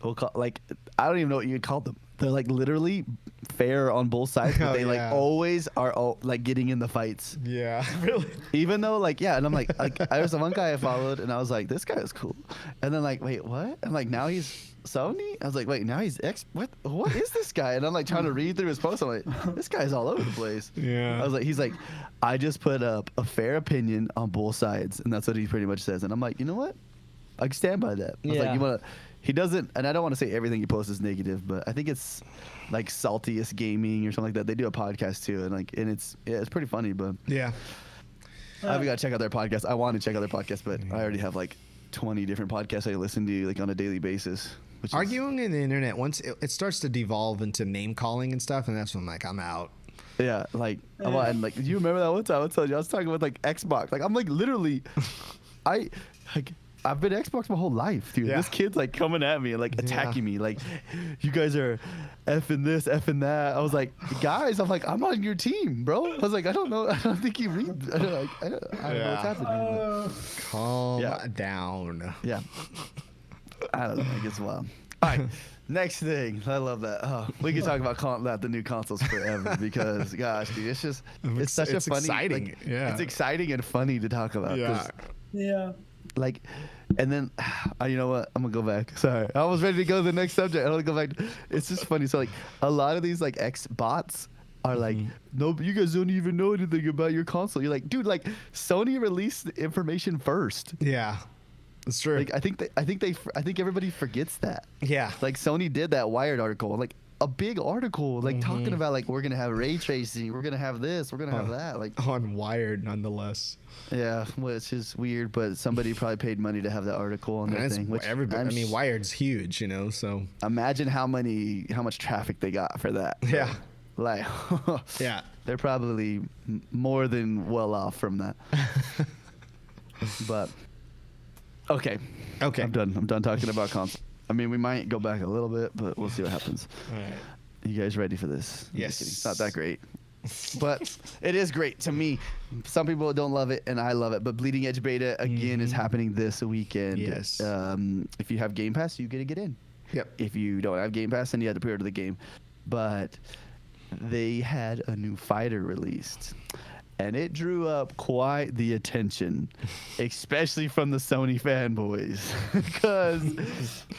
I don't even know what you'd call them. They're like literally fair on both sides, but they like always are like getting in the fights. Yeah, really. Even though like and I'm like I was the one guy I followed and I was like, this guy is cool, and then like wait what? I'm like now he's Sony. I was like wait now he's what is this guy? And I'm like trying to read through his post. I'm like this guy's all over the place. Yeah. I was like he's like I just put up a fair opinion on both sides, and that's what he pretty much says. And I'm like you know what? I can stand by that. I was like you wanna. He doesn't, and I don't want to say everything he posts is negative, but I think it's like Saltiest Gaming or something like that. They do a podcast too, and it's pretty funny. But yeah, I haven't got to check out their podcast. I want to check out their podcast, but I already have like 20 different podcasts I listen to like on a daily basis. Arguing in the internet once it starts to devolve into name calling and stuff, and that's when like I'm out. Yeah, like and like you remember that one time I told you I was talking with like Xbox. Like I'm like literally, I've been Xbox my whole life, dude. This kid's like coming at me and like attacking me, like you guys are effing this, effing that. I was like, guys, I'm on your team, bro. I was like, I don't know, I don't think you read. I don't know what's happening. Calm down. Yeah. I don't know. It gets wild. All right. Next thing. I love that. Oh, we can talk about the new consoles forever because, gosh, dude, it's just it's such a funny. Exciting. Like, yeah. It's exciting and funny to talk about. Yeah. Yeah. Like, and then, you know what? I'm gonna go back. Sorry, I was ready to go to the next subject. I want to go back. It's just funny. So like, a lot of these like X bots are like, no, you guys don't even know anything about your console. You're like, dude, like Sony released the information first. Yeah. That's true. Like I think everybody forgets that. Yeah. Like Sony did that Wired article, like a big article, like talking about like we're gonna have ray tracing, we're gonna have this, we're gonna have that, like on Wired, nonetheless. Yeah, which is weird, but somebody probably paid money to have that article on their thing. Which everybody, I mean, Wired's huge, you know. So imagine how much traffic they got for that. Yeah. Like, yeah, they're probably more than well off from that. But okay, I'm done talking about console. I mean, we might go back a little bit, but we'll see what happens. All right. You guys ready for this? Yes. It's not that great, but it is great to me. Some people don't love it, and I love it. But Bleeding Edge beta again is happening this weekend. Yes. If you have Game Pass, you get to get in. Yep. If you don't have Game Pass, then you have to pre-order the game. But they had a new fighter released, and it drew up quite the attention, especially from the Sony fanboys, because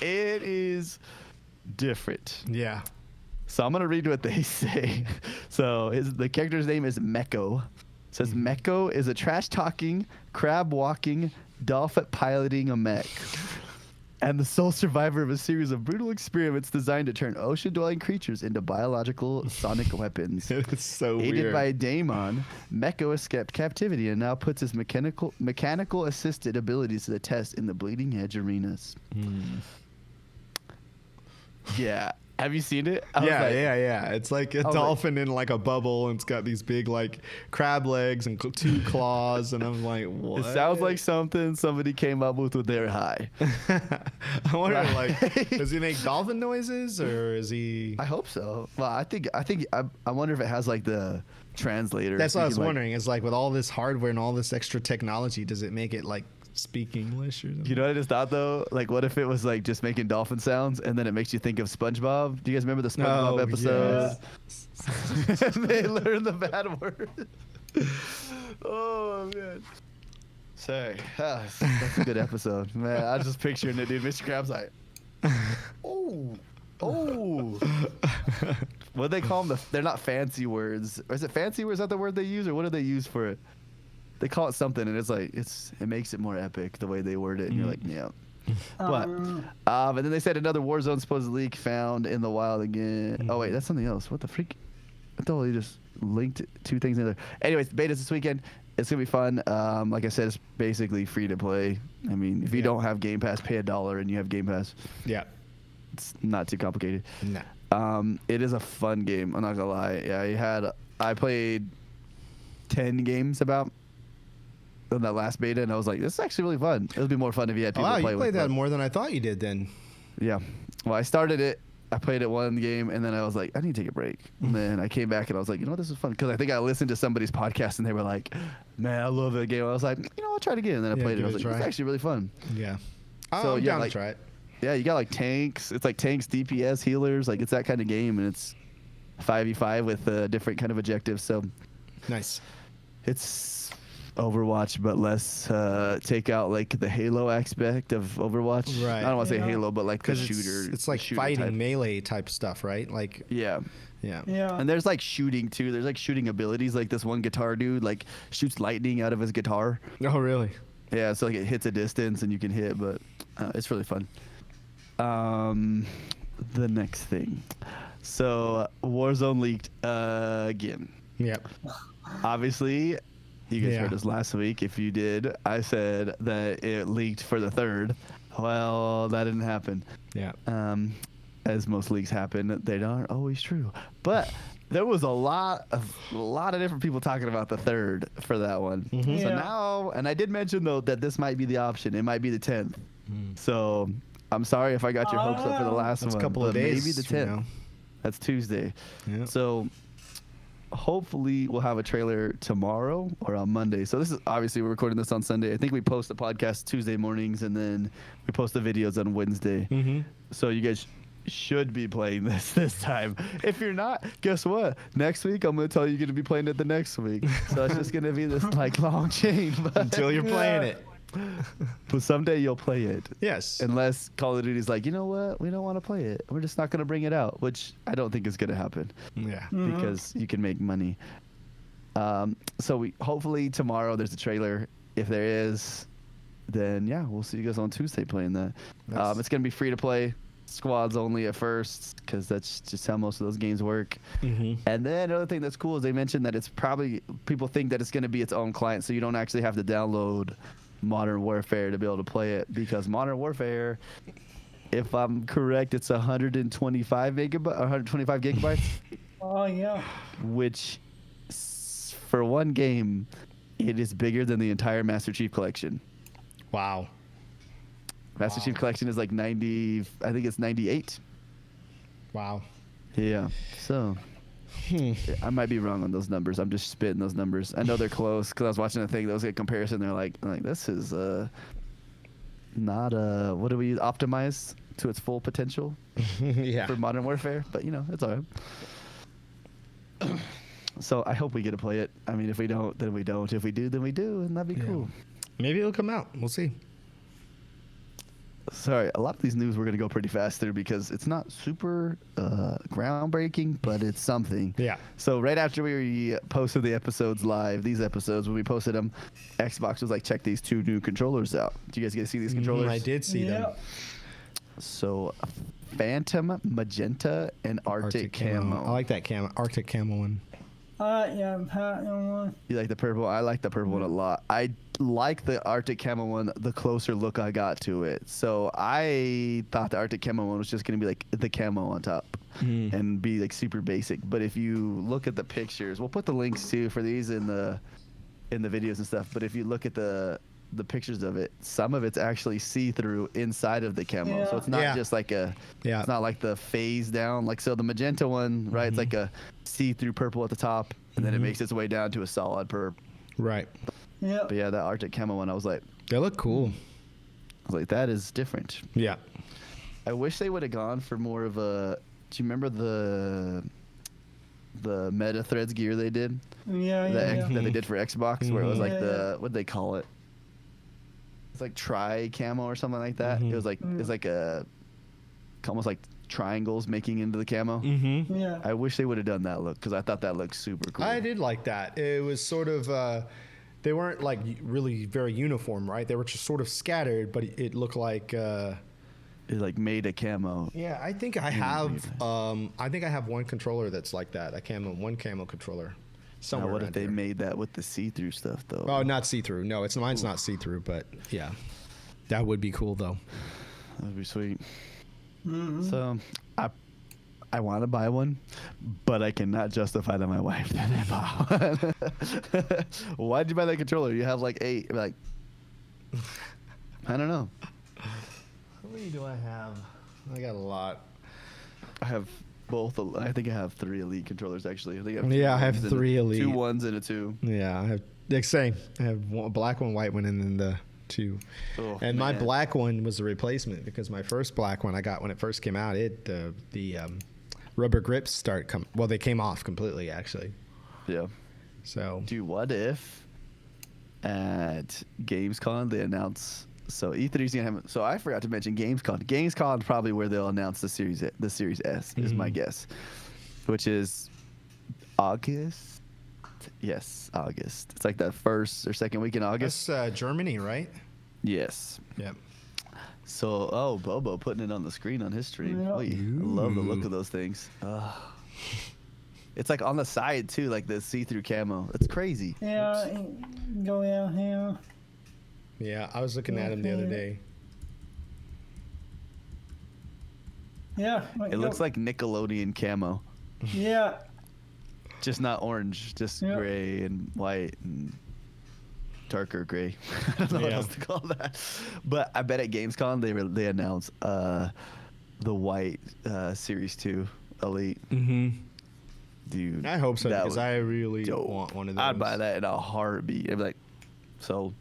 it is different. Yeah. So I'm going to read what they say. So the character's name is Meko. It says, Meko is a trash-talking, crab-walking, dolphin-piloting a mech, and the sole survivor of a series of brutal experiments designed to turn ocean-dwelling creatures into biological sonic weapons. It's so Aided weird. by Daemon, Meko escaped captivity and now puts his mechanical assisted abilities to the test in the Bleeding Edge arenas. Yeah. Have you seen it? Yeah. It's like a dolphin in like a bubble, and it's got these big like crab legs and two claws, and I'm like, what? It sounds like something somebody came up with when they were high. I wonder, like, does he make dolphin noises, or is he? I hope so. Well, I wonder if it has like the translator. That's what I was wondering. Is like with all this hardware and all this extra technology, does it make it like speak English or something? You know what I just thought though? Like, what if it was like just making dolphin sounds, and then it makes you think of SpongeBob? Do you guys remember the SpongeBob episode? Yes. They learn the bad word. Oh man. Sorry. That's a good episode, man. I was just picturing it, dude. Mr. Krabs like, oh. What do they call them? They're not fancy words. Or is it fancy words? Is that the word they use, or what do they use for it? They call it something, and it's like it makes it more epic the way they word it, and you're like, yeah. But and then they said another Warzone supposed leak found in the wild again. Oh wait, that's something else. What the freak? I totally just linked two things in there. Anyways, beta's this weekend. It's gonna be fun. Like I said, it's basically free to play. I mean, if you don't have Game Pass, pay $1 and you have Game Pass. Yeah. It's not too complicated. No. It is a fun game. I'm not gonna lie. Yeah, I played 10 games about on that last beta, and I was like, this is actually really fun. It would be more fun if you had people to play with. Wow, you played that more than I thought you did then. Yeah. Well, I started it. I played it one game, and then I was like, I need to take a break. And then I came back, and I was like, you know what, this is fun. Because I think I listened to somebody's podcast, and they were like, man, I love that game. I was like, you know, I'll try it again. And then I played it. I was like, it's actually really fun. Yeah. So, I'm down to try it. Yeah, you got like tanks. It's like tanks, DPS, healers. Like, it's that kind of game, and it's 5v5 with different kind of objectives. So nice. It's Overwatch, but less take out like the Halo aspect of Overwatch. Right. I don't want to say Halo, but like the shooter. It's like fighting melee type stuff, right? Like yeah. Yeah. And there's like shooting too. There's like shooting abilities. Like this one guitar dude like shoots lightning out of his guitar. Oh really? Yeah. So like it hits a distance and you can hit, but it's really fun. The next thing. So Warzone leaked again. Yep. Obviously. You guys heard us last week. If you did, I said that it leaked for the 3rd. Well, that didn't happen. Yeah. As most leaks happen, they aren't always true. But there was a lot of different people talking about the 3rd for that one. Mm-hmm. So now, and I did mention though that this might be the option. It might be the 10th. So I'm sorry if I got your hopes up for the last one. A couple of days. Maybe the 10th. That's Tuesday. Yeah. So hopefully we'll have a trailer tomorrow or on Monday. So this is obviously we're recording this on Sunday. I think we post the podcast Tuesday mornings and then we post the videos on Wednesday. Mm-hmm. So you guys should be playing this time. If you're not, guess what? Next week I'm gonna tell you you're gonna be playing it the next week. So it's just gonna be this like long chain until you're playing it. But someday you'll play it. Yes. Unless Call of Duty's like, you know what? We don't want to play it. We're just not going to bring it out, which I don't think is going to happen. Yeah. Because you can make money. So we hopefully tomorrow there's a trailer. If there is, then yeah, we'll see you guys on Tuesday playing that. It's going to be free to play. Squads only at first, because that's just how most of those games work. Mm-hmm. And then another thing that's cool is they mentioned that it's probably, people think that it's going to be its own client, so you don't actually have to download Modern Warfare to be able to play it, because Modern Warfare, if I'm correct, it's 125 gigabytes. Oh yeah. Which, for one game, it is bigger than the entire Master Chief Collection. Wow. Master Chief Collection is like 90. I think it's 98. Wow. Yeah. So. I might be wrong on those numbers. I'm just spitting those numbers. I know they're close because I was watching a thing that was a comparison. They're like this is not what do we use? Optimized to its full potential yeah. for Modern Warfare, but it's all right. So I hope we get to play it. I mean, if we don't, then we don't. If we do, then we do, and that'd be cool. Maybe it'll come out. We'll see. Sorry, a lot of these news we're going to go pretty fast through because it's not super groundbreaking, but it's something. Yeah. So right after we posted the episodes live, these episodes, when we posted them, Xbox was like, check these 2 new controllers out. Do you guys get to see these controllers? I did see them. So Phantom, Magenta, and Arctic Camo. I like that Arctic Camo one. Yeah, one. You like the purple? I like the purple one a lot. I like the Arctic Camo one the closer look I got to it. So I thought the Arctic Camo one was just going to be like the camo on top and be like super basic. But if you look at the pictures, we'll put the links too for these in the videos and stuff. But if you look at the pictures of it, some of it's actually see-through inside of the camo. Yeah. So it's not just like it's not like the phase down. Like, so the magenta one, right? It's like a see-through purple at the top, and then it makes its way down to a solid purp. Right. Yeah. But yeah, that Arctic Camo one, I was like, they look cool. I was like, that is different. Yeah. I wish they would have gone for more of a. Do you remember the Meta Threads gear they did? Yeah. That they did for Xbox, where it was like what'd they call it? It's like tri camo or something like that. It was like a almost like triangles making into the camo. Yeah. I wish they would have done that look because I thought that looked super cool. I did like that. It was sort of they weren't like really very uniform, right? They were just sort of scattered, but it looked like it like made a camo. Yeah, I think I have one controller that's like that. One camo controller. Now, what if they made that with the see-through stuff though? Oh, not see-through. No, mine's not see-through, but yeah, that would be cool though. That'd be sweet. So I want to buy one, but I cannot justify to my wife that I bought one. Why'd you buy that controller? You have like 8. Like, I don't know. How many do I have? I got a lot. I have both. I think I have 3 Elite controllers actually. I have 3 Elite. 2 1s and a 2. Yeah, I have the same. I have one black one, white one, and then the 2. Oh, and my black one was a replacement because my first black one I got when it first came out, the rubber grips they came off completely actually. Yeah. So, dude, what if at Gamescom they announce? So E3's gonna have. So I forgot to mention Gamescom. Gamescom is probably where they'll announce the Series S is my guess, which is August. Yes, August. It's like the first or second week in August. That's Germany, right? Yes. Yep. So, Bobo putting it on the screen on his stream. Yeah. I love the look of those things. It's like on the side too, like the see-through camo. It's crazy. Yeah. Go out here. Yeah, I was looking at him the other day. Yeah. It looks like Nickelodeon camo. Yeah. Just not orange, just gray and white and darker gray. I don't know what else to call that. But I bet at Gamescom they announced the white Series 2 Elite. Dude, I hope so that because would I really dope. want one of those. I'd buy that in a heartbeat. I'd be like, so,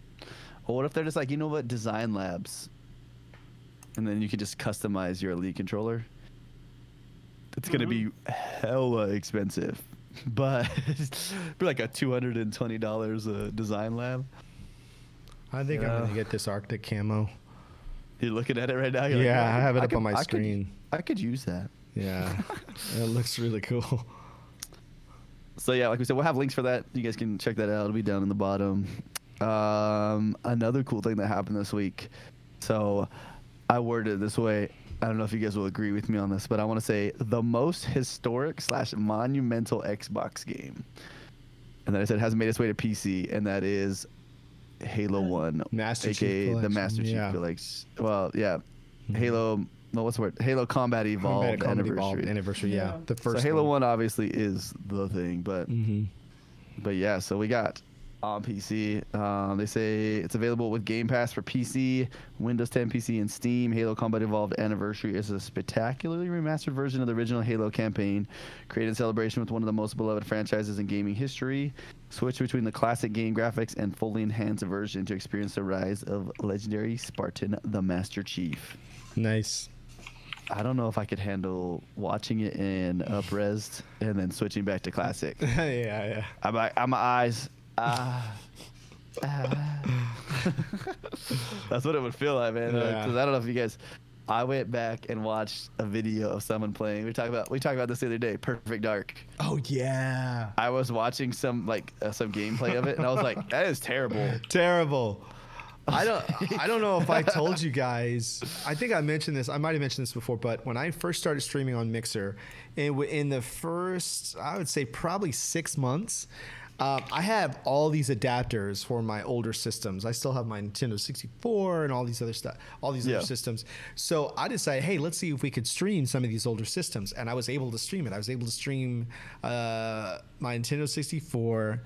well, what if they're just like, you know what, design labs, and then you could just customize your Elite controller. It's gonna be hella expensive, but it'd be like a $220 design lab. I think I'm gonna get this Arctic camo. You're looking at it right now. You're Yeah, like, I have it up on my screen. I could use that. Yeah, it looks really cool. So yeah, like we said, we'll have links for that. You guys can check that out. It'll be down in the bottom. Another cool thing that happened this week. So I worded it this way. I don't know if you guys will agree with me on this, but I want to say the most historic / monumental Xbox game. And then I said hasn't made its way to PC, and that is Halo 1, Master aka Chief the Master Chief Collection. Well, yeah, Halo. No, what's the word? Halo Combat Evolved Anniversary. Yeah, the first. So Halo 1 obviously is the thing, but yeah, so we got on PC. They say it's available with Game Pass for PC, Windows 10 PC, and Steam. Halo Combat Evolved Anniversary is a spectacularly remastered version of the original Halo campaign, created in celebration with one of the most beloved franchises in gaming history. Switch between the classic game graphics and fully enhanced version to experience the rise of legendary Spartan, the Master Chief. Nice. I don't know if I could handle watching it in up-resed and then switching back to classic. Yeah. I'm like, my eyes. That's what it would feel like, man. Because I don't know if you guys. I went back and watched a video of someone playing. We talked about this the other day. Perfect Dark. Oh yeah. I was watching some gameplay of it, and I was like, that is terrible. Terrible. I don't know if I told you guys. I think I mentioned this. I might have mentioned this before, but when I first started streaming on Mixer, in the first, I would say probably 6 months, I have all these adapters for my older systems. I still have my Nintendo 64 and all these other stuff, all these other systems. So I decided, hey, let's see if we could stream some of these older systems, and I was able to stream it. I was able to stream my Nintendo 64,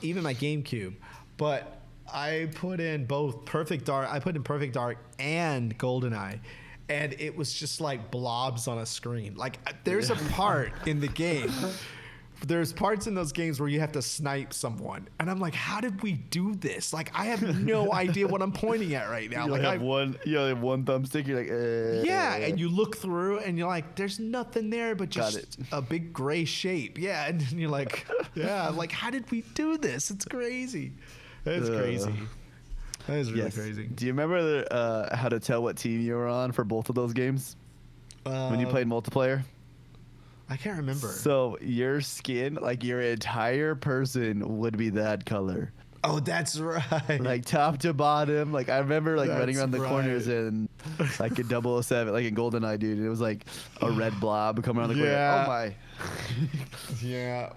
even my GameCube, but I put in both Perfect Dark. I put in Perfect Dark and GoldenEye, and it was just like blobs on a screen. Like there's a part in the game. There's parts in those games where you have to snipe someone, and I'm like, how did we do this? Like I have no idea what I'm pointing at right now. You like have one thumbstick. You're like, yeah, and you look through, and you're like, there's nothing there but just a big gray shape. Yeah, and you're like, yeah, I'm like, how did we do this? It's crazy. That's crazy. That is really crazy. Do you remember how to tell what team you were on for both of those games when you played multiplayer? I can't remember. So your skin, like your entire person, would be that color. Oh, that's right. Like top to bottom. Like I remember running around the corners in like a 007, like in GoldenEye, dude. And it was like a red blob coming around the corner. Oh my. Yeah.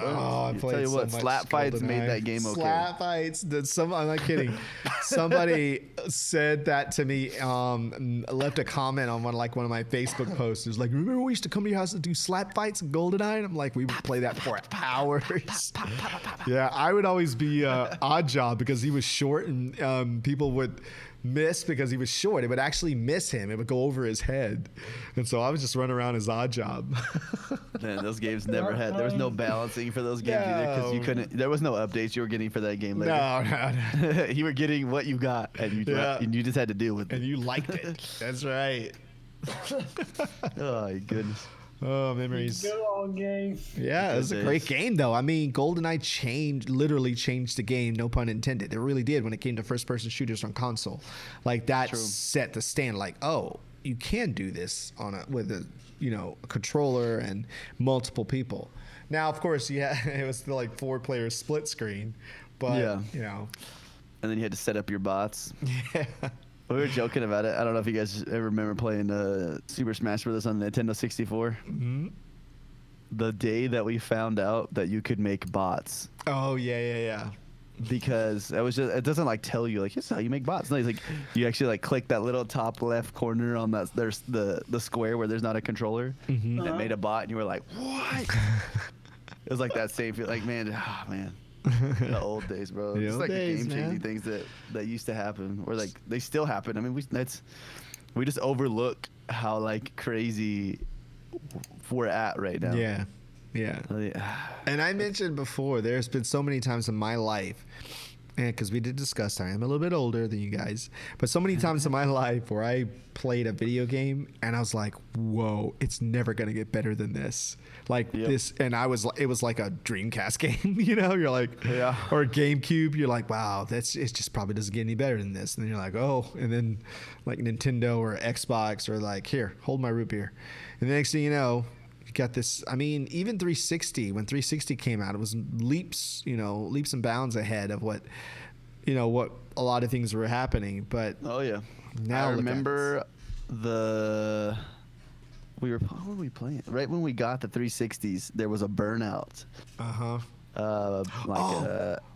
Oh, I played tell you so what, much slap fights GoldenEye. made that game okay. Slap fights. I'm not kidding. Somebody said that to me. Left a comment on one of my Facebook posts. It was like, remember we used to come to your house and do slap fights in GoldenEye? And I'm like, we would play that for hours. Yeah, I would always be Odd Job because he was short, and people would miss because he was short. It would actually miss him. It would go over his head. And so I was just running around as Odd Job. Man, those games never had. There was no balancing for those games either because you couldn't. There was no updates you were getting for that game later. No. You were getting what you got, and you just had to deal with it. And you liked it. That's right. Oh my goodness. Oh, memories. Good old game. Yeah, it was a great game, though. I mean, GoldenEye literally changed the game, no pun intended. It really did when it came to first-person shooters on console. Like, that set the stand. Like, oh, you can do this with a controller and multiple people. Now, of course, it was still like 4-player split screen, but And then you had to set up your bots. Yeah. We were joking about it. I don't know if you guys ever remember playing Super Smash Bros. On the Nintendo 64. Mm-hmm. The day that we found out that you could make bots. Oh, yeah. Because it doesn't tell you this is how you make bots. No, it's like you actually click that little top left corner on that. There's the square where there's not a controller. Mm-hmm. And it made a bot, and you were like, what? It was like that same feel. Like man. The old days, bro. The it's old like days, the game-changing things that used to happen, or they still happen. I mean, we just overlook how crazy we're at right now. Yeah. Yeah. Oh, yeah. And I mentioned before, there's been so many times in my life, and because we did discuss, I am a little bit older than you guys, but so many times in my life where I played a video game and I was like, whoa, it's never going to get better than this. Like this, and it was like a Dreamcast game, you know, you're like, or a GameCube, you're like, wow, it just probably doesn't get any better than this. And then you're like, oh, and then like Nintendo or Xbox or like, here, hold my root beer. And the next thing you know, you got this. I mean, even 360, when 360 came out, it was leaps and bounds ahead of what a lot of things were happening. But now I remember what were we playing? Right when we got the 360s, there was a Burnout.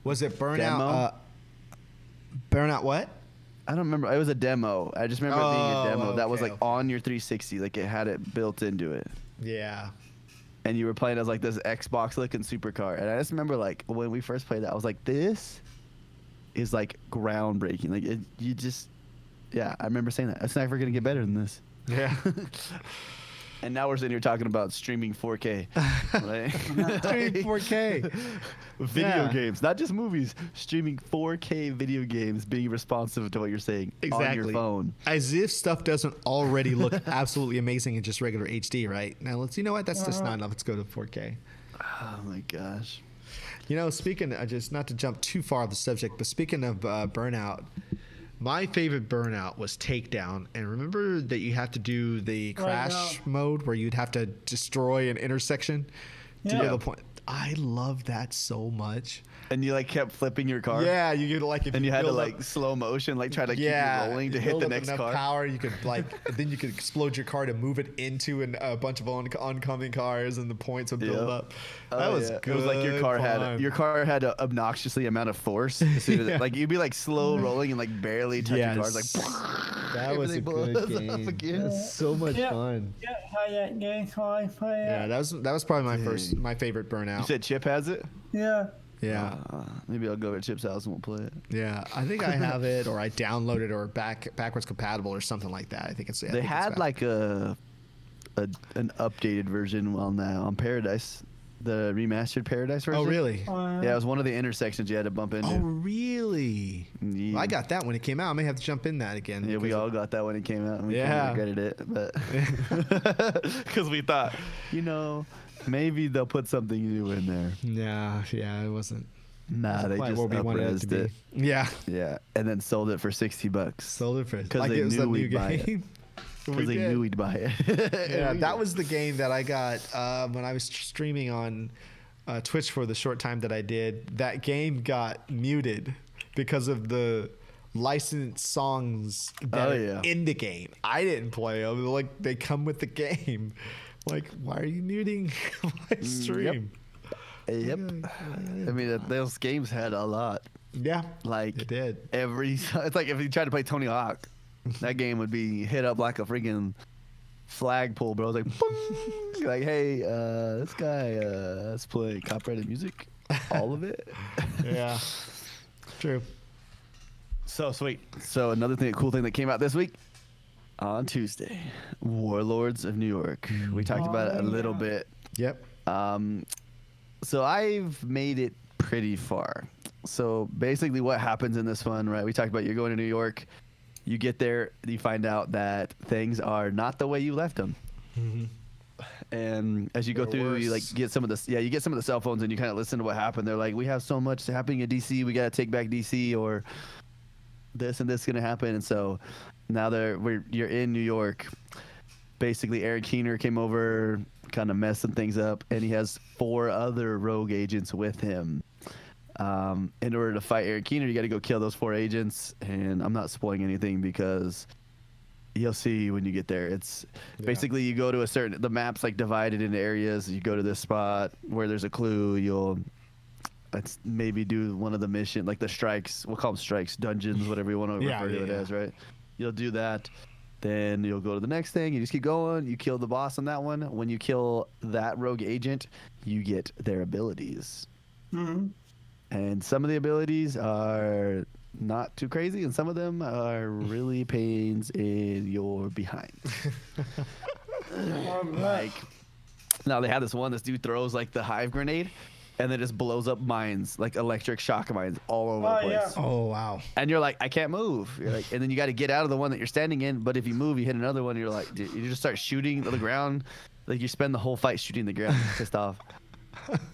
Was it Burnout? Demo? Burnout what? I don't remember. It was a demo. I just remember it being a demo that was like on your 360. Like it had it built into it. Yeah. And you were playing as like this Xbox looking supercar. And I just remember like when we first played that, I was like, this is like groundbreaking. Like I remember saying that. It's never going to get better than this. Yeah. And now we're sitting here talking about streaming 4K. Right? Streaming 4K. Video games, not just movies. Streaming 4K video games, being responsive to what you're saying on your phone. As if stuff doesn't already look absolutely amazing in just regular HD, right? Now, you know what? That's just not enough. Let's go to 4K. Oh, my gosh. You know, speaking of, just not to jump too far off the subject, but speaking of Burnout, my favorite Burnout was Takedown. And remember that you have to do the crash mode where you'd have to destroy an intersection to get to the point. I love that so much. And you like kept flipping your car. Yeah, you could like, if and you had to like slow motion, like try to keep it rolling to hit the next car. Power, you could like, then you could explode your car to move it into a bunch of oncoming cars, and the points would build up. That was good. It was like your car had an obnoxiously amount of force. Like you'd be like slow rolling and like barely touching cars. Like that was a good game. So much fun. Yeah, that was probably my favorite Burnout. You said Chip has it? Yeah. Yeah. Maybe I'll go over to Chip's house and we'll play it. Yeah, I think I have it, or I downloaded it, or backwards compatible, or something like that. I think it's. They had like an updated version on Paradise, the remastered Paradise version. Oh, really? Yeah, it was one of the intersections you had to bump into. Oh, really? Yeah. Well, I got that when it came out. I may have to jump in that again. Yeah, we all got that when it came out. And we kind of regretted it, but because we thought, maybe they'll put something new in there. Yeah, it wasn't. Nah, they just up-resed it. Yeah. Yeah, and then sold it for $60. Sold it for because they knew we'd buy it. Because they knew we'd buy it. Yeah, that was the game that I got when I was streaming on Twitch for the short time that I did. That game got muted because of the licensed songs that are in the game. I didn't play them. Like, they come with the game. Like, why are you muting my stream? Yep. I mean, those games had a lot. Yeah. Like, it did. It's like if you tried to play Tony Hawk, that game would be hit up like a freaking flagpole, bro. It's like, boom. Like, hey, this guy, let's play copyrighted music. All of it. Yeah. True. So sweet. So another cool thing that came out this week. On Tuesday, Warlords of New York. We talked about it a little bit. Yep. So I've made it pretty far. So basically what happens in this one, right? We talked about you're going to New York. You get there, you find out that things are not the way you left them. Mm-hmm. And as you go through, you like get some of the you get some of the cell phones and you kind of listen to what happened. They're like, we have so much happening in DC. We got to take back DC, or this and this is going to happen. And so now you're in New York. Basically, Eric Keener came over, kind of messing things up, and he has 4 other rogue agents with him. In order to fight Eric Keener, you got to go kill those 4 agents. And I'm not spoiling anything because you'll see when you get there. It's basically you go to the map's like divided into areas. You go to this spot where there's a clue. Let's maybe do one of the mission, like the strikes. We'll call them strikes, dungeons, whatever you want to refer to it as, right? You'll do that. Then you'll go to the next thing. You just keep going. You kill the boss on that one. When you kill that rogue agent, you get their abilities. Mm-hmm. And some of the abilities are not too crazy, and some of them are really pains in your behind. Like, Now they have this dude throws like the hive grenade, and then just blows up mines, like electric shock mines all over the place. Yeah. Oh wow. And you're like, I can't move. You're like, and then you got to get out of the one that you're standing in. But if you move, you hit another one. You're like, dude, you just start shooting the ground. Like you spend the whole fight shooting the ground, pissed off.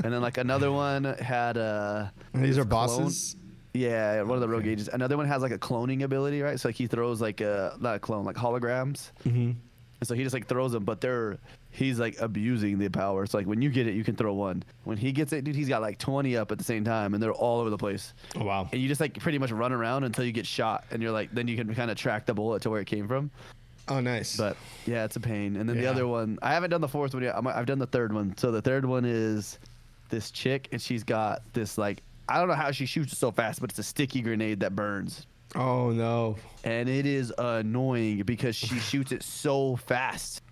And then like another one had these are clone. bosses. Yeah, one of the rogue agents. Another one has like a cloning ability, right? So like he throws like not a clone, like holograms. Mm-hmm. And so he just like throws them, but he's like abusing the power. It's like when you get it, you can throw one. When he gets it, dude, he's got like 20 up at the same time, and they're all over the place. Oh wow. And you just like pretty much run around until you get shot, and you're like, then you can kind of track the bullet to where it came from. Oh nice. But yeah, it's a pain. And then the Yeah. other one, I haven't done the fourth one yet. I've done the third one. So the third one is this chick, and she's got this like, I don't know how she shoots it so fast, but it's a sticky grenade that burns. Oh no. And it is annoying because she shoots it so fast.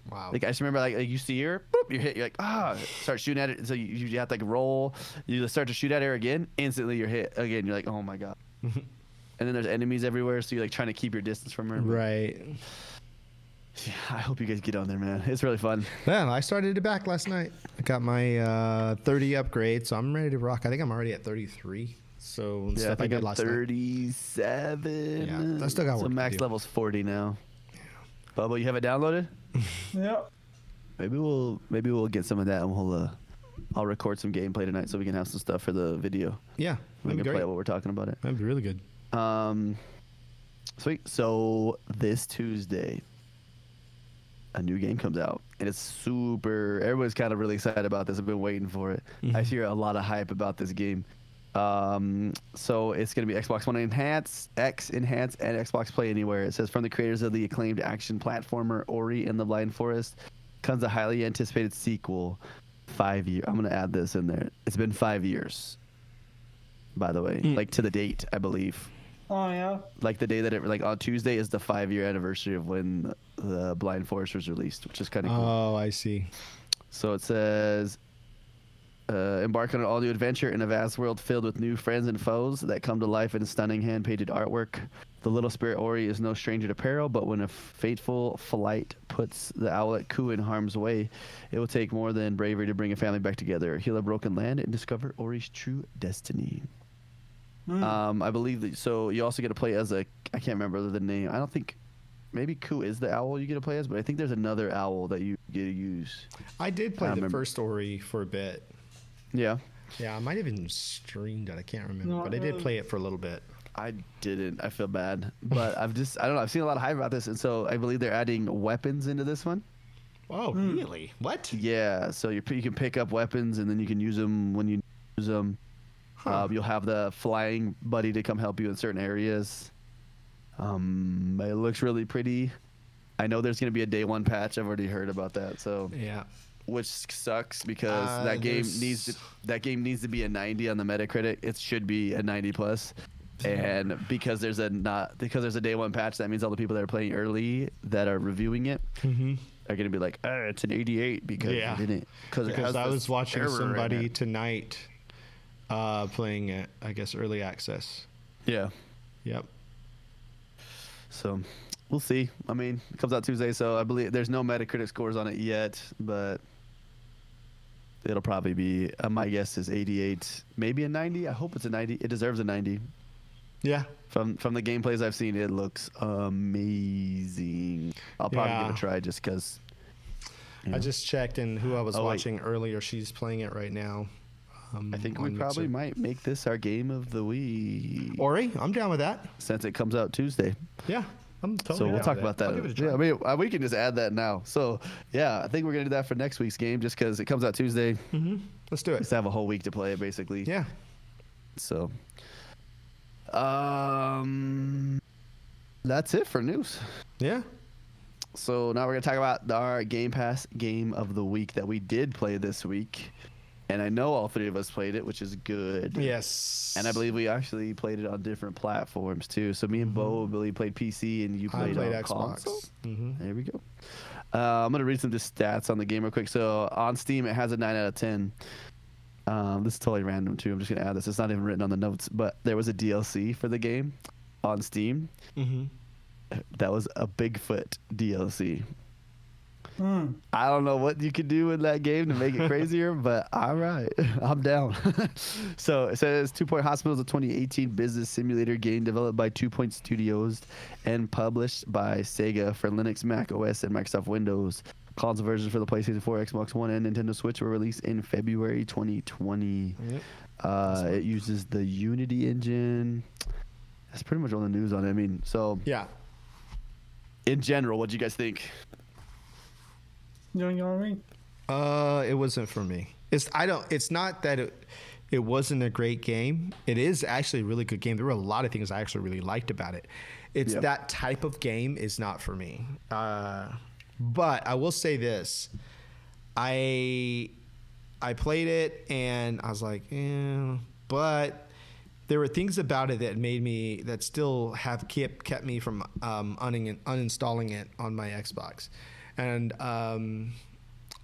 Wow. Like I just remember, like you see her, boop, you hit, you're like, start shooting at it. So you have to like roll. You just start to shoot at her again. Instantly, you're hit again. You're like, oh my god. And then there's enemies everywhere, so you're like trying to keep your distance from her. Right. Yeah, I hope you guys get on there, man. It's really fun. Yeah, I started it back last night. I got my 30 upgrade, so I'm ready to rock. I think I'm already at 33. So Yeah, stuff I did I'm last night. 37. Yeah, I still got work So to max do. level's 40 now. Bubba, you have it downloaded? Yep. Maybe we'll get some of that, and I'll record some gameplay tonight so we can have some stuff for the video. Yeah, We that'd can be play great. it while we're talking about it. That'd be really good. Sweet. So this Tuesday, a new game comes out, and it's super. Everyone's kind of really excited about this. I've been waiting for it. I hear a lot of hype about this game. So it's going to be Xbox One Enhanced, X Enhanced, and Xbox Play Anywhere. It says from the creators of the acclaimed action platformer Ori and the Blind Forest comes a highly anticipated sequel. 5 years. I'm going to add this in there. It's been 5 years, by the way, like to the date, I believe. Oh yeah. Like the day that like on Tuesday is the 5-year anniversary of when the Blind Forest was released, which is kind of cool. Oh, I see. So it says, embark on an all-new adventure in a vast world filled with new friends and foes that come to life in stunning hand-painted artwork. The little spirit Ori is no stranger to peril, but when a fateful flight puts the owlet Ku in harm's way, it will take more than bravery to bring a family back together, heal a broken land, and discover Ori's true destiny. I believe that, so you also get to play as I can't remember the name. I don't think, maybe Ku is the owl you get to play as, but I think there's another owl that you get to use. I did play the remember. first Ori for a bit. Yeah. Yeah, I might have even streamed it. I can't remember, No, but I did play it for a little bit. I didn't. I feel bad. But I don't know. I've seen a lot of hype about this, and so I believe they're adding weapons into this one. Oh, really? What? Yeah, so you can pick up weapons, and then you can use them when you use them. You'll have the flying buddy to come help you in certain areas. It looks really pretty. I know there's going to be a day one patch. I've already heard about that. So Yeah. which sucks because that game needs to be a 90 on the Metacritic. It should be a 90 plus. And because there's a day one patch, that means all the people that are playing early that are reviewing it are going to be like, it's an 88 because Yeah. it didn't. Because I was watching error in somebody it. tonight playing it, I guess, early access. Yeah. Yep. So we'll see. I mean, it comes out Tuesday, so I believe there's no Metacritic scores on it yet, but it'll probably be, my guess is 88, maybe a 90. I hope it's a 90. It deserves a 90. Yeah. From the gameplays I've seen, it looks amazing. I'll probably give it a try just because. I just checked, and who I was Oh, wait. watching earlier, she's playing it right now. I think we on probably Mixer. might make this our game of the week Ori, I'm down with that. since it comes out Tuesday. Yeah. I'm totally So we'll down talk with about that. I'll give it a try. Yeah, I mean, we can just add that now. So yeah, I think we're gonna do that for next week's game just because it comes out Tuesday. Let's do it. Just have a whole week to play it, basically. Yeah. So, that's it for news. Yeah. So now we're gonna talk about our Game Pass game of the week that we did play this week, and I know all three of us played it, which is good. Yes. And I believe we actually played it on different platforms too. So me and Bo really played PC, and you I played, played on Xbox. console. Mm-hmm. There we go. I'm gonna read some just stats on the game real quick. So on Steam, it has a 9 out of 10. This is totally random too. I'm just gonna add this. It's not even written on the notes, but there was a DLC for the game on Steam. Mm-hmm. That was a Bigfoot DLC. I don't know what you could do in that game to make it crazier, but all right, I'm down. So it says 2 Point Hospital is a 2018 business simulator game developed by 2 Point Studios and published by Sega for Linux, Mac OS, and Microsoft Windows. Console versions for the PlayStation 4, Xbox One, and Nintendo Switch were released in February 2020. Yep. It uses the Unity engine. That's pretty much all the news on it. I mean, so yeah. In general, what do you guys think? Yogomi? It wasn't for me. It's not that it wasn't a great game. It is actually a really good game. There were a lot of things I actually really liked about it. It's that type of game is not for me. But I will say this. I played it and I was like, but there were things about it that still have kept me from uninstalling it on my Xbox. And a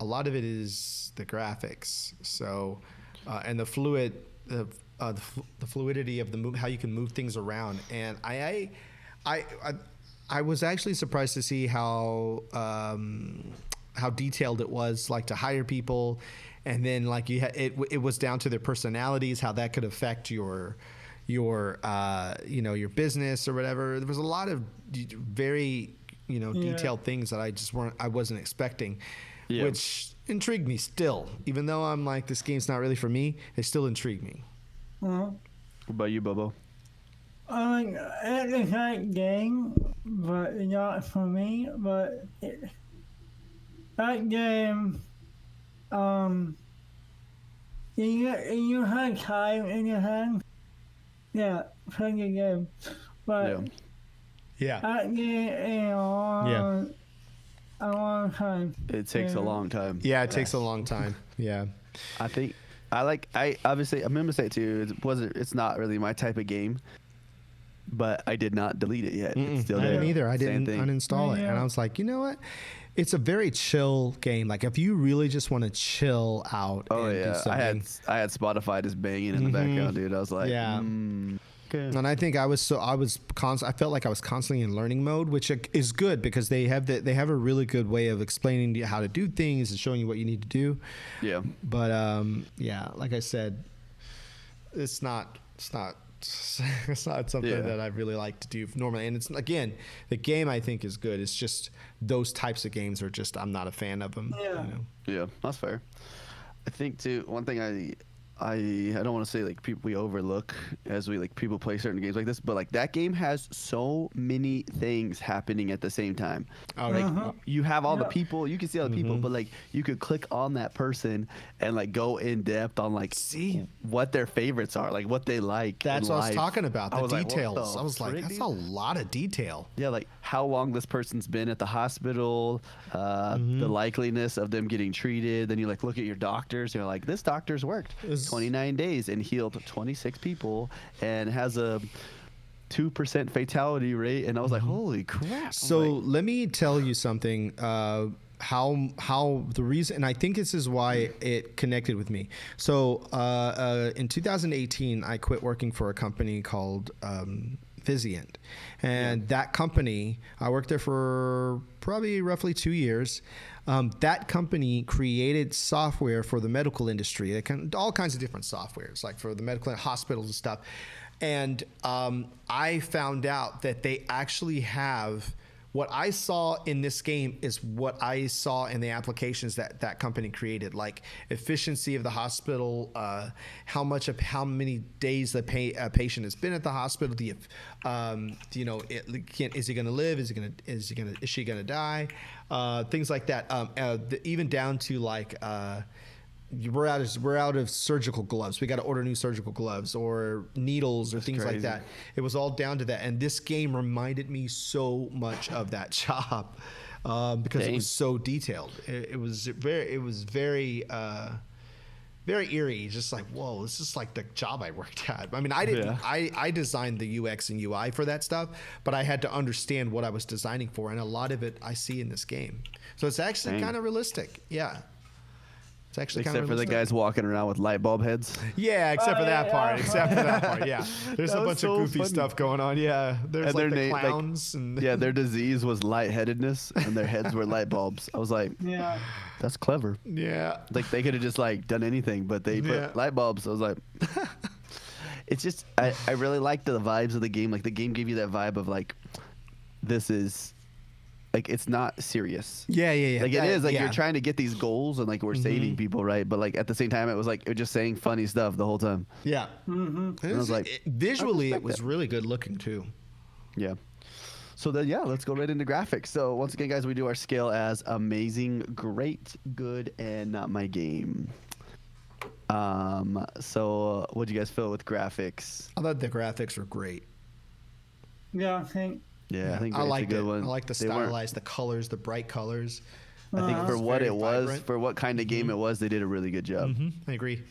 lot of it is the graphics. So, and the fluidity of the move, how you can move things around. And I was actually surprised to see how detailed it was, like to hire people, and then like it was down to their personalities, how that could affect your your business or whatever. There was a lot of very detailed things that I wasn't expecting, which intrigued me still. Even though I'm like, this game's not really for me, it still intrigued me. What about you, Bobo? It's a great game, but not for me. But that game, you had time in your hand. Yeah, play the game. But that game is a long time. It takes a long time. Yeah, it takes a long time. Yeah. I obviously, I'm gonna say it too. It's not really my type of game, but I did not delete it yet. It's still I there. didn't either. I Same didn't thing. uninstall it, and I was like, you know what? It's a very chill game. Like if you really just want to chill out. Oh and do something. I had Spotify just banging in the background, dude. I was like, okay. And I think I felt like I was constantly in learning mode, which is good because they have a really good way of explaining to you how to do things and showing you what you need to do. Yeah. But like I said, it's not something that I really like to do normally. And it's, again, the game I think is good. It's just those types of games are just, I'm not a fan of them. Yeah. Yeah, that's fair. I think too, one thing I don't want to say like we overlook as people play certain games like this, but like that game has so many things happening at the same time. Oh, like you have all the people, you can see all the people, but like you could click on that person and like go in depth on like see what their favorites are, like what they like. That's what I was talking about. The details. I was like, that's a lot of detail. Yeah, like how long this person's been at the hospital, the likeliness of them getting treated. Then you like look at your doctors. You're like, this doctor's worked 29 days and healed 26 people and has a 2% fatality rate. And I was like, holy crap. So let me tell you something. How the reason, and I think this is why it connected with me. So in 2018, I quit working for a company called Vizient. And that company, I worked there for probably roughly 2 years. That company created software for the medical industry, all kinds of different softwares, like for the medical hospitals and stuff. And I found out that they actually have what I saw in this game is what I saw in the applications that company created, like efficiency of the hospital, how many days the patient has been at the hospital, is he going to live? Is she going to die? Things like that. Even down to like, we're out of surgical gloves. We got to order new surgical gloves or needles or things like that. It was all down to that. And this game reminded me so much of that job because it was so detailed. It was very eerie. Just like, whoa, this is like the job I worked at. I mean, I didn't. I designed the UX and UI for that stuff, but I had to understand what I was designing for, and a lot of it I see in this game. So it's actually kind of realistic. Yeah. It's actually except kind of for the guys walking around with light bulb heads. Yeah, except for that part. Except for that part. Yeah, there's a bunch of goofy funny. stuff going on. Yeah, there's And like their the name- like- clowns and Yeah, their disease was lightheadedness, and their heads were light bulbs. I was like, Yeah. that's clever. yeah. Like they could have just like done anything, but they Yeah. put light bulbs. I was like, it's just I really like the vibes of the game. Like the game gave you that vibe of like, this is like it's not serious. Yeah. Like it is like yeah. you're trying to get these goals and like we're saving people, right? But like at the same time, it was just saying funny stuff the whole time. Yeah. And I was like, visually, I it respect was that. really good looking too. Yeah. So then, yeah, let's go right into graphics. So once again, guys, we do our scale as amazing, great, good, and not my game. So what'd you guys feel with graphics? I thought the graphics were great. Yeah, I think. Yeah, I think I great's liked a good it. one. I like the They weren't- stylized, the colors, the bright colors. I think for It's what very it was, vibrant. for what kind of game it was, they did a really good job. I agree.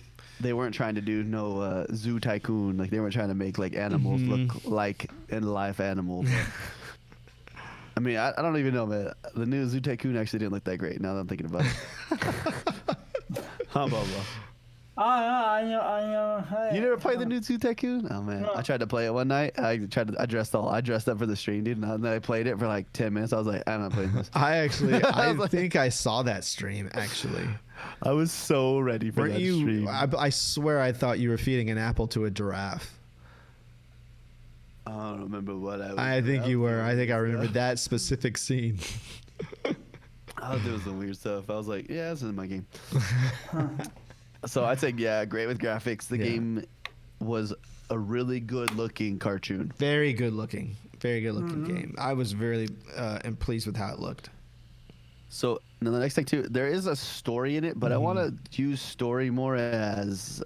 They weren't trying to do no zoo tycoon. Like they weren't trying to make like animals look like in life animals. I mean, I don't even know, man. The new Zoo Tycoon actually didn't look that great. Now that I'm thinking about it. Huh, Bobo? I know. Hey, You never played the new Zoo Tycoon? Oh man, No. I tried to play it one night. I dressed up for the stream, dude, and then I played it for like 10 minutes. I was like, I'm not playing this. I was think I saw that stream actually. I was so ready for Weren't that you? stream. I swear I thought you were feeding an apple to a giraffe. I don't remember what I was. I think you were. I think I remember remember that specific scene. I was doing some weird stuff. I was like, yeah, this is my game. So I'd say, yeah, great with graphics. The Yeah. game was a really good looking cartoon. Very good looking. Very good looking game. I was really pleased with how it looked. So now the next thing too, there is a story in it, but I want to use story more as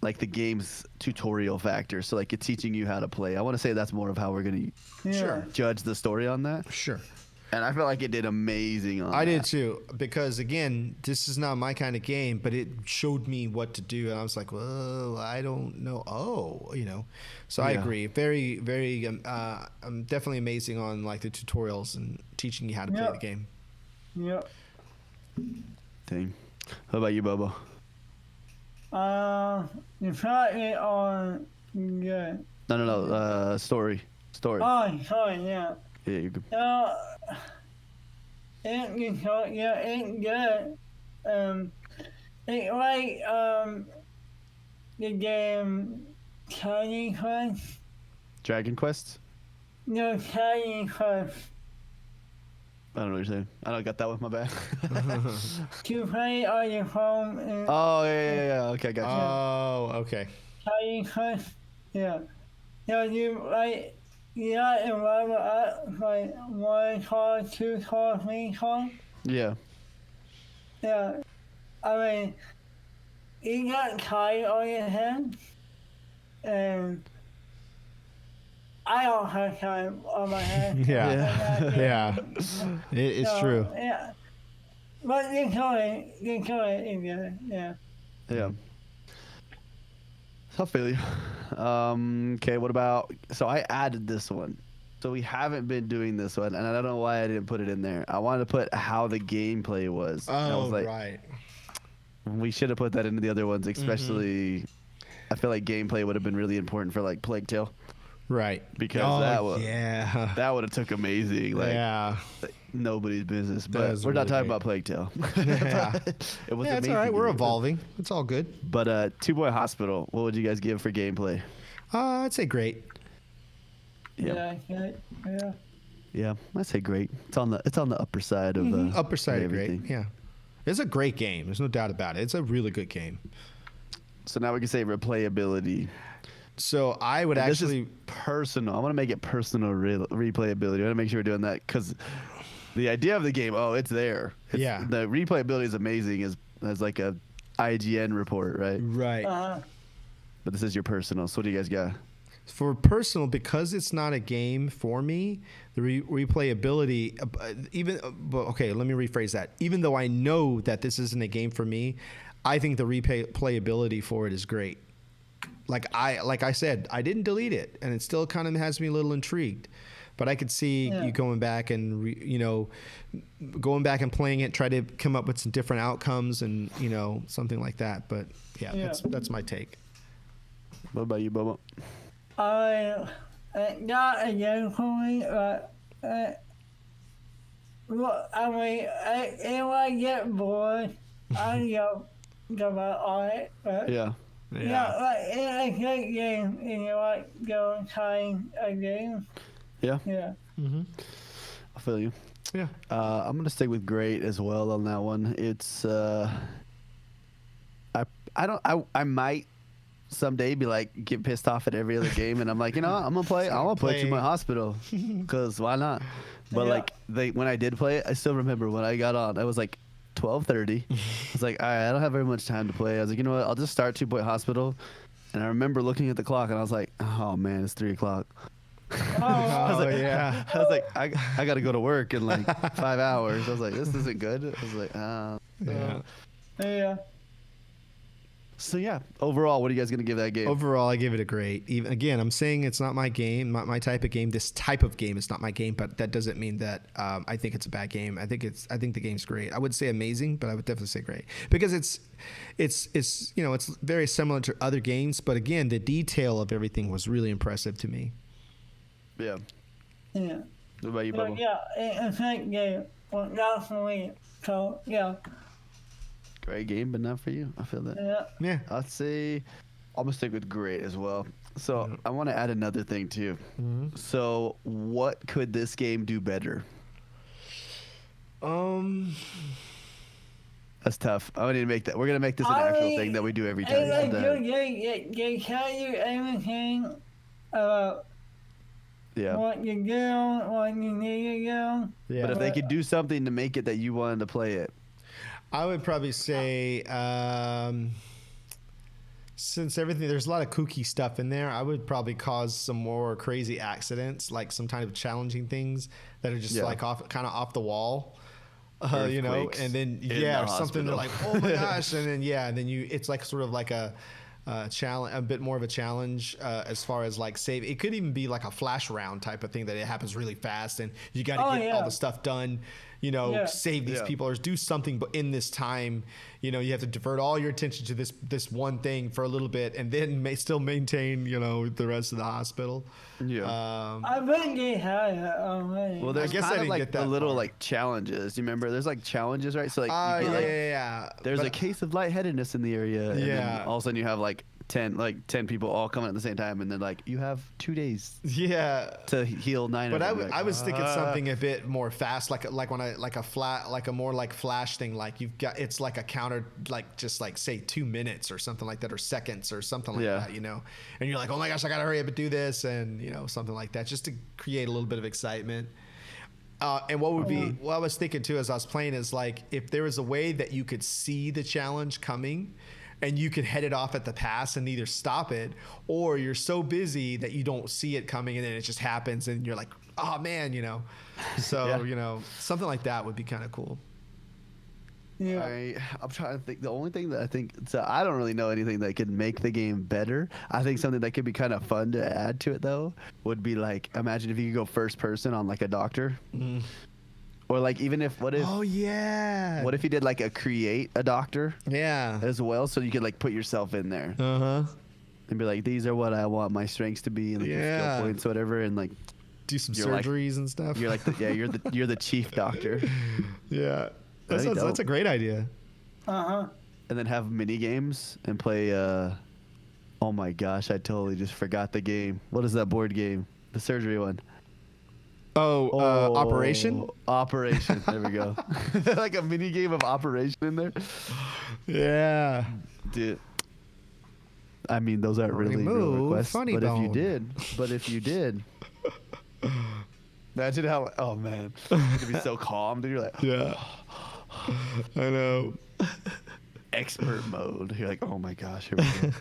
like the game's tutorial factor. So like it's teaching you how to play. I want to say that's more of how we're gonna Yeah. judge the story on that. Sure. And I felt like it did amazing on I that. did too, because again, this is not my kind of game, but it showed me what to do, and I was like, "Well, I don't know." So I Yeah. agree. Very, very, definitely amazing on like the tutorials and teaching you how to play Yeah. the game. Yep. Thing. How about you, Bobo? You tried it on. Yeah. No. Story. Oh, sorry. Yeah. Yeah, you're good. It's good. It's like the game Candy Crush. Dragon Quest? No, Candy Crush. I don't know what you're saying. I don't got that one. My bad. To play on your phone and Oh yeah. Okay, I got you. Oh, okay. Candy Crush. Yeah. So you like you got to level up like 1 car, 2 car, 3 car. Yeah. Yeah. I mean, you got tired on your head, and I don't have time on my head. Yeah. Yeah. It's So, true. Yeah. But you can it together. Yeah. Yeah. I feel you. Okay, what about? So I added this one. So we haven't been doing this one, and I don't know why I didn't put it in there. I wanted to put how the gameplay was. And I was like, right. we should have put that into the other ones, especially. I feel like gameplay would have been really important for like Plague Tale, Right. because that would Yeah. that would have took amazing. Like Yeah. nobody's business. That But was we're not really talking great. about Plague Tale. Yeah. It was Yeah, it's amazing. all right. We're to me. evolving. It's all good. But Two Boy Hospital, what would you guys give for gameplay? I'd say great. Yeah. Yeah. Yeah, I say great. It's on the upper side of Upper side of everything. great. Yeah. It's a great game. There's no doubt about it. It's a really good game. So now we can say replayability. So I would And actually. this is personal. I want to make it personal replayability. I want to make sure we're doing that because the idea of the game, it's there. Yeah. The replayability is amazing as like a IGN report, right? Right. But this is your personal. So what do you guys got? For personal, because it's not a game for me, the replayability, okay, let me rephrase that. Even though I know that this isn't a game for me, I think the replayability for it is great. Like I said, I didn't delete it, and it still kind of has me a little intrigued. But I could see you going back and going back and playing it, try to come up with some different outcomes and something like that. But that's my take. What about you, Bobo? Not again for me, but if I get bored, I go on it. But Yeah. it's a good game, and you go trying a game. Yeah. Yeah. Mm-hmm. I feel you. Yeah. I'm gonna stick with great as well on that one. It's I might someday be like get pissed off at every other game, and I'm like, I'm gonna play through my hospital, cause why not? But when I did play it, I still remember when I got on, I was like 12:30. I was like, all right, I don't have very much time to play. I was like, you know what? I'll just start 2 Point Hospital. And I remember looking at the clock, and I was like, oh man, it's 3 o'clock. I was like, I got to go to work in like 5 hours. I was like, this isn't good. I was like, Yeah. So yeah, overall, what are you guys gonna give that game? Overall, I give it a great. Even again, I'm saying it's not my game, not my type of game. This type of game is not my game, but that doesn't mean that I think it's a bad game. I think the game's great. I would say amazing, but I would definitely say great because it's very similar to other games. But again, the detail of everything was really impressive to me. Yeah. Yeah. What about you, Bubba? Yeah, it's a great game, but not for me. So yeah. Great game, but not for you. I feel that. Yeah. I'd say I'm gonna stick with great as well. So I want to add another thing too. Mm-hmm. So what could this game do better? That's tough. I need to make that. We're gonna make this an actual thing that we do every time. They tell you everything about what you do, what you need to do. Yeah. But if they could do something to make it that you wanted to play it. I would probably say, since there's a lot of kooky stuff in there, I would probably cause some more crazy accidents, like some kind of challenging things that are just kind of off the wall, and then or something they're like, oh my gosh, and then it's like sort of like a challenge, a bit more of a challenge as far as like save. It could even be like a flash round type of thing that it happens really fast, and you got to get all the stuff done. Save these people or do something, but in this time, you have to divert all your attention to this one thing for a little bit, and then still maintain, the rest of the hospital. Yeah. I bet they had it already. Well, there's I guess kind I of didn't like get that the little far. like challenges. You remember? There's like challenges, right? So like, you get, there's a case of lightheadedness in the area. And then all of a sudden you have like 10 people all coming at the same time, and then like you have 2 days. To heal 9. But I was thinking something a bit more fast, like a more like flash thing. Like you've got, it's like a counter, like just like say 2 minutes or something like that, or seconds or something like that, and you're like, oh my gosh, I gotta hurry up and do this, and something like that, just to create a little bit of excitement. And what I was thinking too as I was playing is like, if there was a way that you could see the challenge coming and you could head it off at the pass and either stop it, or you're so busy that you don't see it coming and then it just happens and you're like, oh man, so something like that would be kind of cool. I'm trying to think. The only thing that I think, so I don't really know anything that could make the game better. I think something that could be kind of fun to add to it though would be like, imagine if you could go first person on like a doctor. Or like, even if what if you did like a create a doctor as well, so you could like put yourself in there and be like, these are what I want my strengths to be, and like your skill points, whatever, and like do some surgeries and stuff. You're like you're the chief doctor. That's a great idea. And then have mini games and play. Oh my gosh, I totally just forgot the game. What is that board game? The surgery one. Operation? Operation. There we go. Like a mini game of Operation in there. Yeah. Dude. I mean, those aren't really real requests. Funny but bone. if you did. Imagine how, oh man. You'd be so calm, dude. You're like, I know. Expert mode. You're like, oh my gosh, here we go.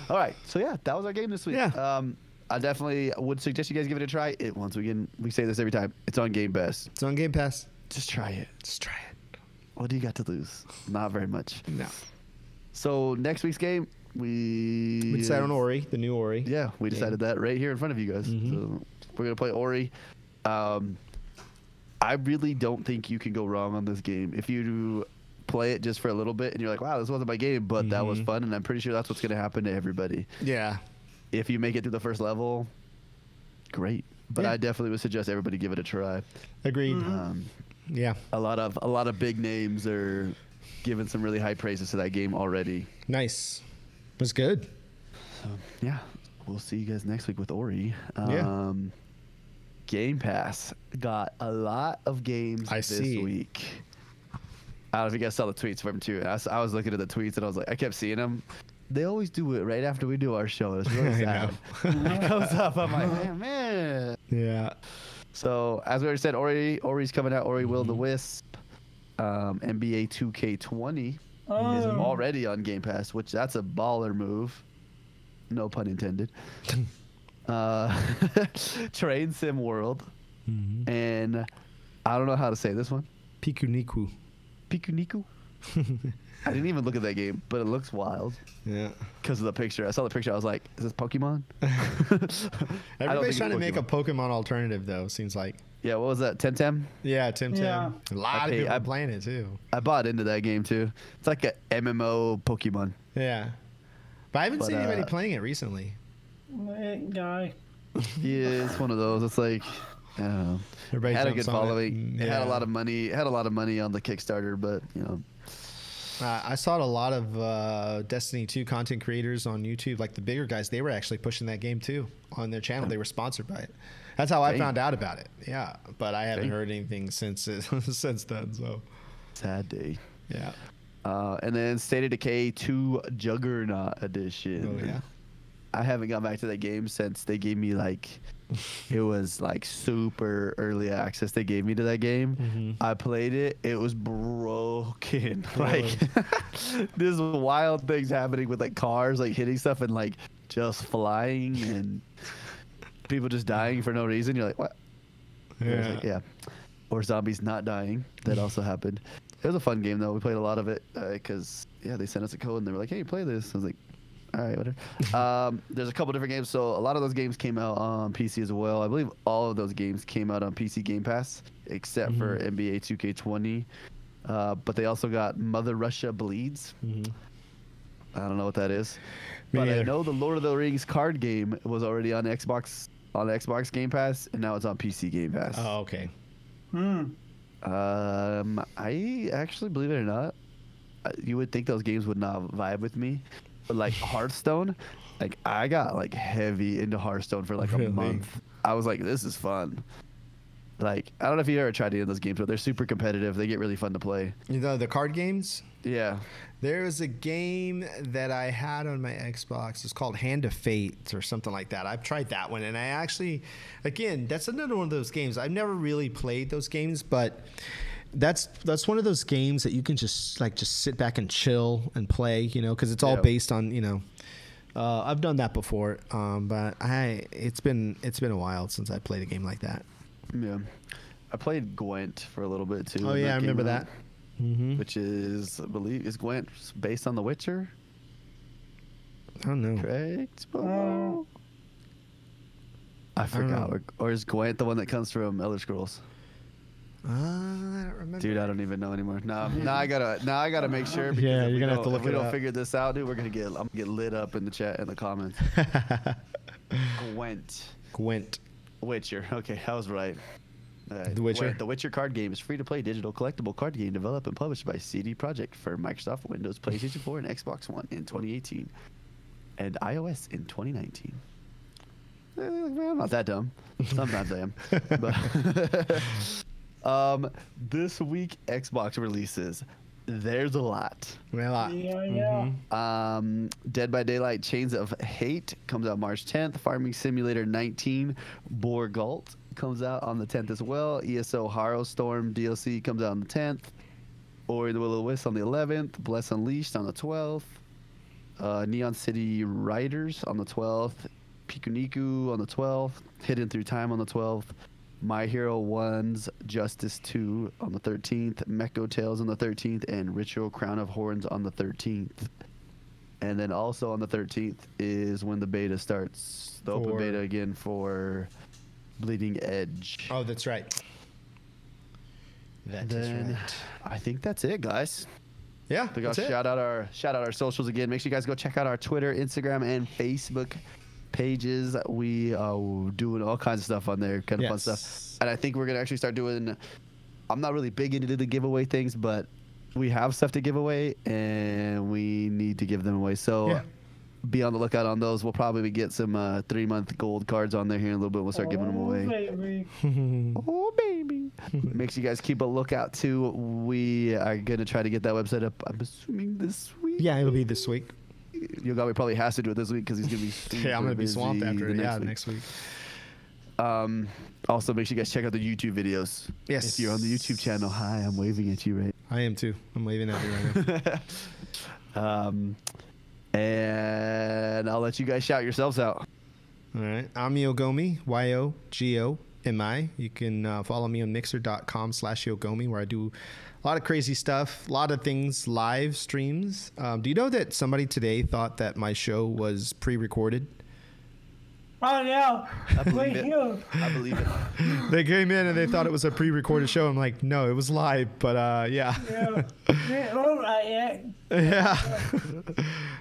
All right. So yeah, that was our game this week. Yeah. I definitely would suggest you guys give it a try. Once again, we say this every time. It's on Game Pass. It's on Game Pass. Just try it. Just try it. What do you got to lose? Not very much. No. So next week's game, We decided on Ori, the new Ori. Yeah, we decided that right here in front of you guys. So we're gonna play Ori. I really don't think you can go wrong on this game. If you play it just for a little bit and you're like, wow, this wasn't my game, but that was fun, and I'm pretty sure that's what's gonna happen to everybody. Yeah. If you make it through the first level, great. But I definitely would suggest everybody give it a try. Agreed. Yeah. A lot of big names are giving some really high praises to that game already. Nice. It was good. So, yeah, we'll see you guys next week with Ori. Yeah. Game Pass got a lot of games this week. I don't know if you guys saw the tweets from him too. I was looking at the tweets and I was like, I kept seeing them. They always do it right after we do our show. It's really sad. It comes up. I'm like, man. Yeah. So as we already said, Ori's coming out. Ori Will the Wisp. NBA 2K20 is already on Game Pass, which that's a baller move. No pun intended. Train Sim World. And I don't know how to say this one. Pikuniku. I didn't even look at that game, but it looks wild. Yeah. Because of the picture. I saw the picture. I was like, is this Pokemon? Everybody's trying to make a Pokemon alternative, though, seems like. Yeah, what was that? Temtem? Yeah, Temtem. Yeah. A lot of people are playing it, too. I bought into that game, too. It's like a MMO Pokemon. Yeah. But I haven't seen anybody playing it recently. Guy. Yeah, it's one of those. It's like, I don't know. Everybody had a jumps good on it. following. It had a lot of money. It had a lot of money on the Kickstarter, but, you know. I saw a lot of Destiny 2 content creators on YouTube, like the bigger guys. They were actually pushing that game too on their channel. They were sponsored by it. That's how I found out about it. Yeah, but I haven't heard anything since then. So sad day. Yeah. And then State of Decay 2 Juggernaut Edition. Oh yeah. I haven't gone back to that game since they gave me it was like super early access they gave me to that game. I played it. It was broken. Really? There's wild things happening with like cars like hitting stuff and like just flying and people just dying for no reason. You're like, what? Yeah. Yeah. Or zombies not dying. That also happened. It was a fun game though. We played a lot of it because they sent us a code and they were like, hey, play this. I was like, all right, whatever. There's a couple different games. So a lot of those games came out on PC as well. I believe all of those games came out on PC Game Pass, except for NBA 2K20. But they also got Mother Russia Bleeds. I don't know what that is. But I know the Lord of the Rings card game was already on Xbox Game Pass, and now it's on PC Game Pass. Oh, okay. I actually, believe it or not, you would think those games would not vibe with me. But like Hearthstone, like I got like heavy into Hearthstone for like a month. I was like, this is fun. Like, I don't know if you ever tried any of those games, but they're super competitive. They get really fun to play. You know, the card games? Yeah. There was a game that I had on my Xbox. It's called Hand of Fate or something like that. I've tried that one. And I actually, again, that's another one of those games. I've never really played those games, but that's one of those games that you can just sit back and chill and play, you know, because it's all based on, you know, I've done that before, but it's been a while since I played a game like that. Yeah, I played Gwent for a little bit too. Oh yeah, I remember that. Which is, I believe, is Gwent based on The Witcher? I don't know. Correct. I forgot. Or is Gwent the one that comes from Elder Scrolls? I don't remember. Dude, I don't even know anymore. Now I gotta make sure. Yeah, you're gonna have to look it up. If we don't figure this out, dude, I'm gonna get lit up in the chat in the comments. Gwent. Witcher. Okay, I was right. The Witcher. The Witcher card game is free-to-play digital collectible card game developed and published by CD Projekt for Microsoft Windows, PlayStation 4, and Xbox One in 2018, and iOS in 2019. I'm not that dumb. Sometimes I am. But this week Xbox releases. There's a lot. Yeah. Dead by Daylight Chains of Hate comes out March 10th. Farming Simulator 19 Borgalt comes out on the 10th as well. ESO Harrow Storm DLC comes out on the 10th. Ori the Will of the Wisps on the 11th. Bless Unleashed on the 12th. Neon City Riders on the 12th. Pikuniku on the 12th. Hidden Through Time on the 12th. My Hero 1's Justice 2 on the 13th, Mecho Tales on the 13th, and Ritual Crown of Horns on the 13th. And then also on the 13th is when the beta starts. The open beta again for Bleeding Edge. Oh, that's right. That is right. I think that's it, guys. Yeah, I'll shout out our socials again. Make sure you guys go check out our Twitter, Instagram, and Facebook pages. We are doing all kinds of stuff on there, kind of fun stuff. And I think we're gonna actually start doing. I'm not really big into the giveaway things, but we have stuff to give away, and we need to give them away. So be on the lookout on those. We'll probably get some 3-month gold cards on there here in a little bit. We'll start giving them away. Baby. Oh, baby. Make sure you guys keep a lookout, too. We are going to try to get that website up, I'm assuming, this week. Yeah, it'll be this week. Yogomi probably has to do it this week because he's going to be I'm going to be swamped after next week. Also, make sure you guys check out the YouTube videos. Yes. If you're on the YouTube channel, hi, I'm waving at you, right? I am, too. I'm waving at you right now. And I'll let you guys shout yourselves out. All right. I'm Yogomi, YOGOMI. You can follow me on mixer.com/Yogomi, where I do a lot of crazy stuff, a lot of things, live streams. Do you know that somebody today thought that my show was pre-recorded? Oh, yeah. I believe it. I believe it. They came in and they thought it was a pre-recorded show. I'm like, no, it was live, but yeah. Yeah. It looked like it. Yeah.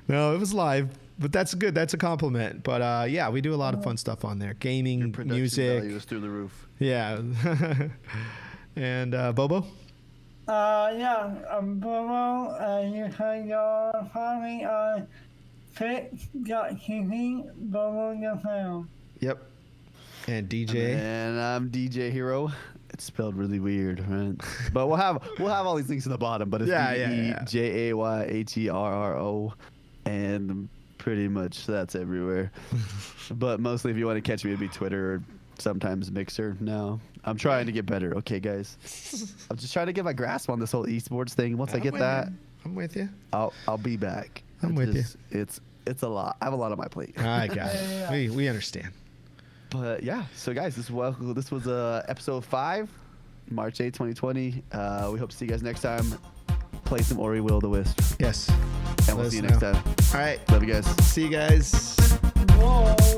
No, it was live, but that's good. That's a compliment. But yeah, we do a lot of fun stuff on there. Gaming, Your production music. value is through the roof. Yeah. And Bobo? Yeah, I'm Bobo, and you can go find me on twitch.tv, BoboDaClown. Yep. And DJ? And I'm DeeJayHerro. It's spelled really weird, right? But we'll have all these links in the bottom. But it's DeeJayHerro, and pretty much that's everywhere. But mostly, if you want to catch me, it'd be Twitter or sometimes Mixer. Now I'm trying to get better. Okay, guys. I'm just trying to get my grasp on this whole esports thing. Once I get that, I'm with you. I'll be back. I'm with you. It's a lot. I have a lot on my plate. I got it. We understand. But yeah, so guys, this was episode 5, March 8, 2020. We hope to see you guys next time. Play some Ori Will the Wisp. Yes. And we'll see you next time. All right. Love you guys. See you guys. Whoa.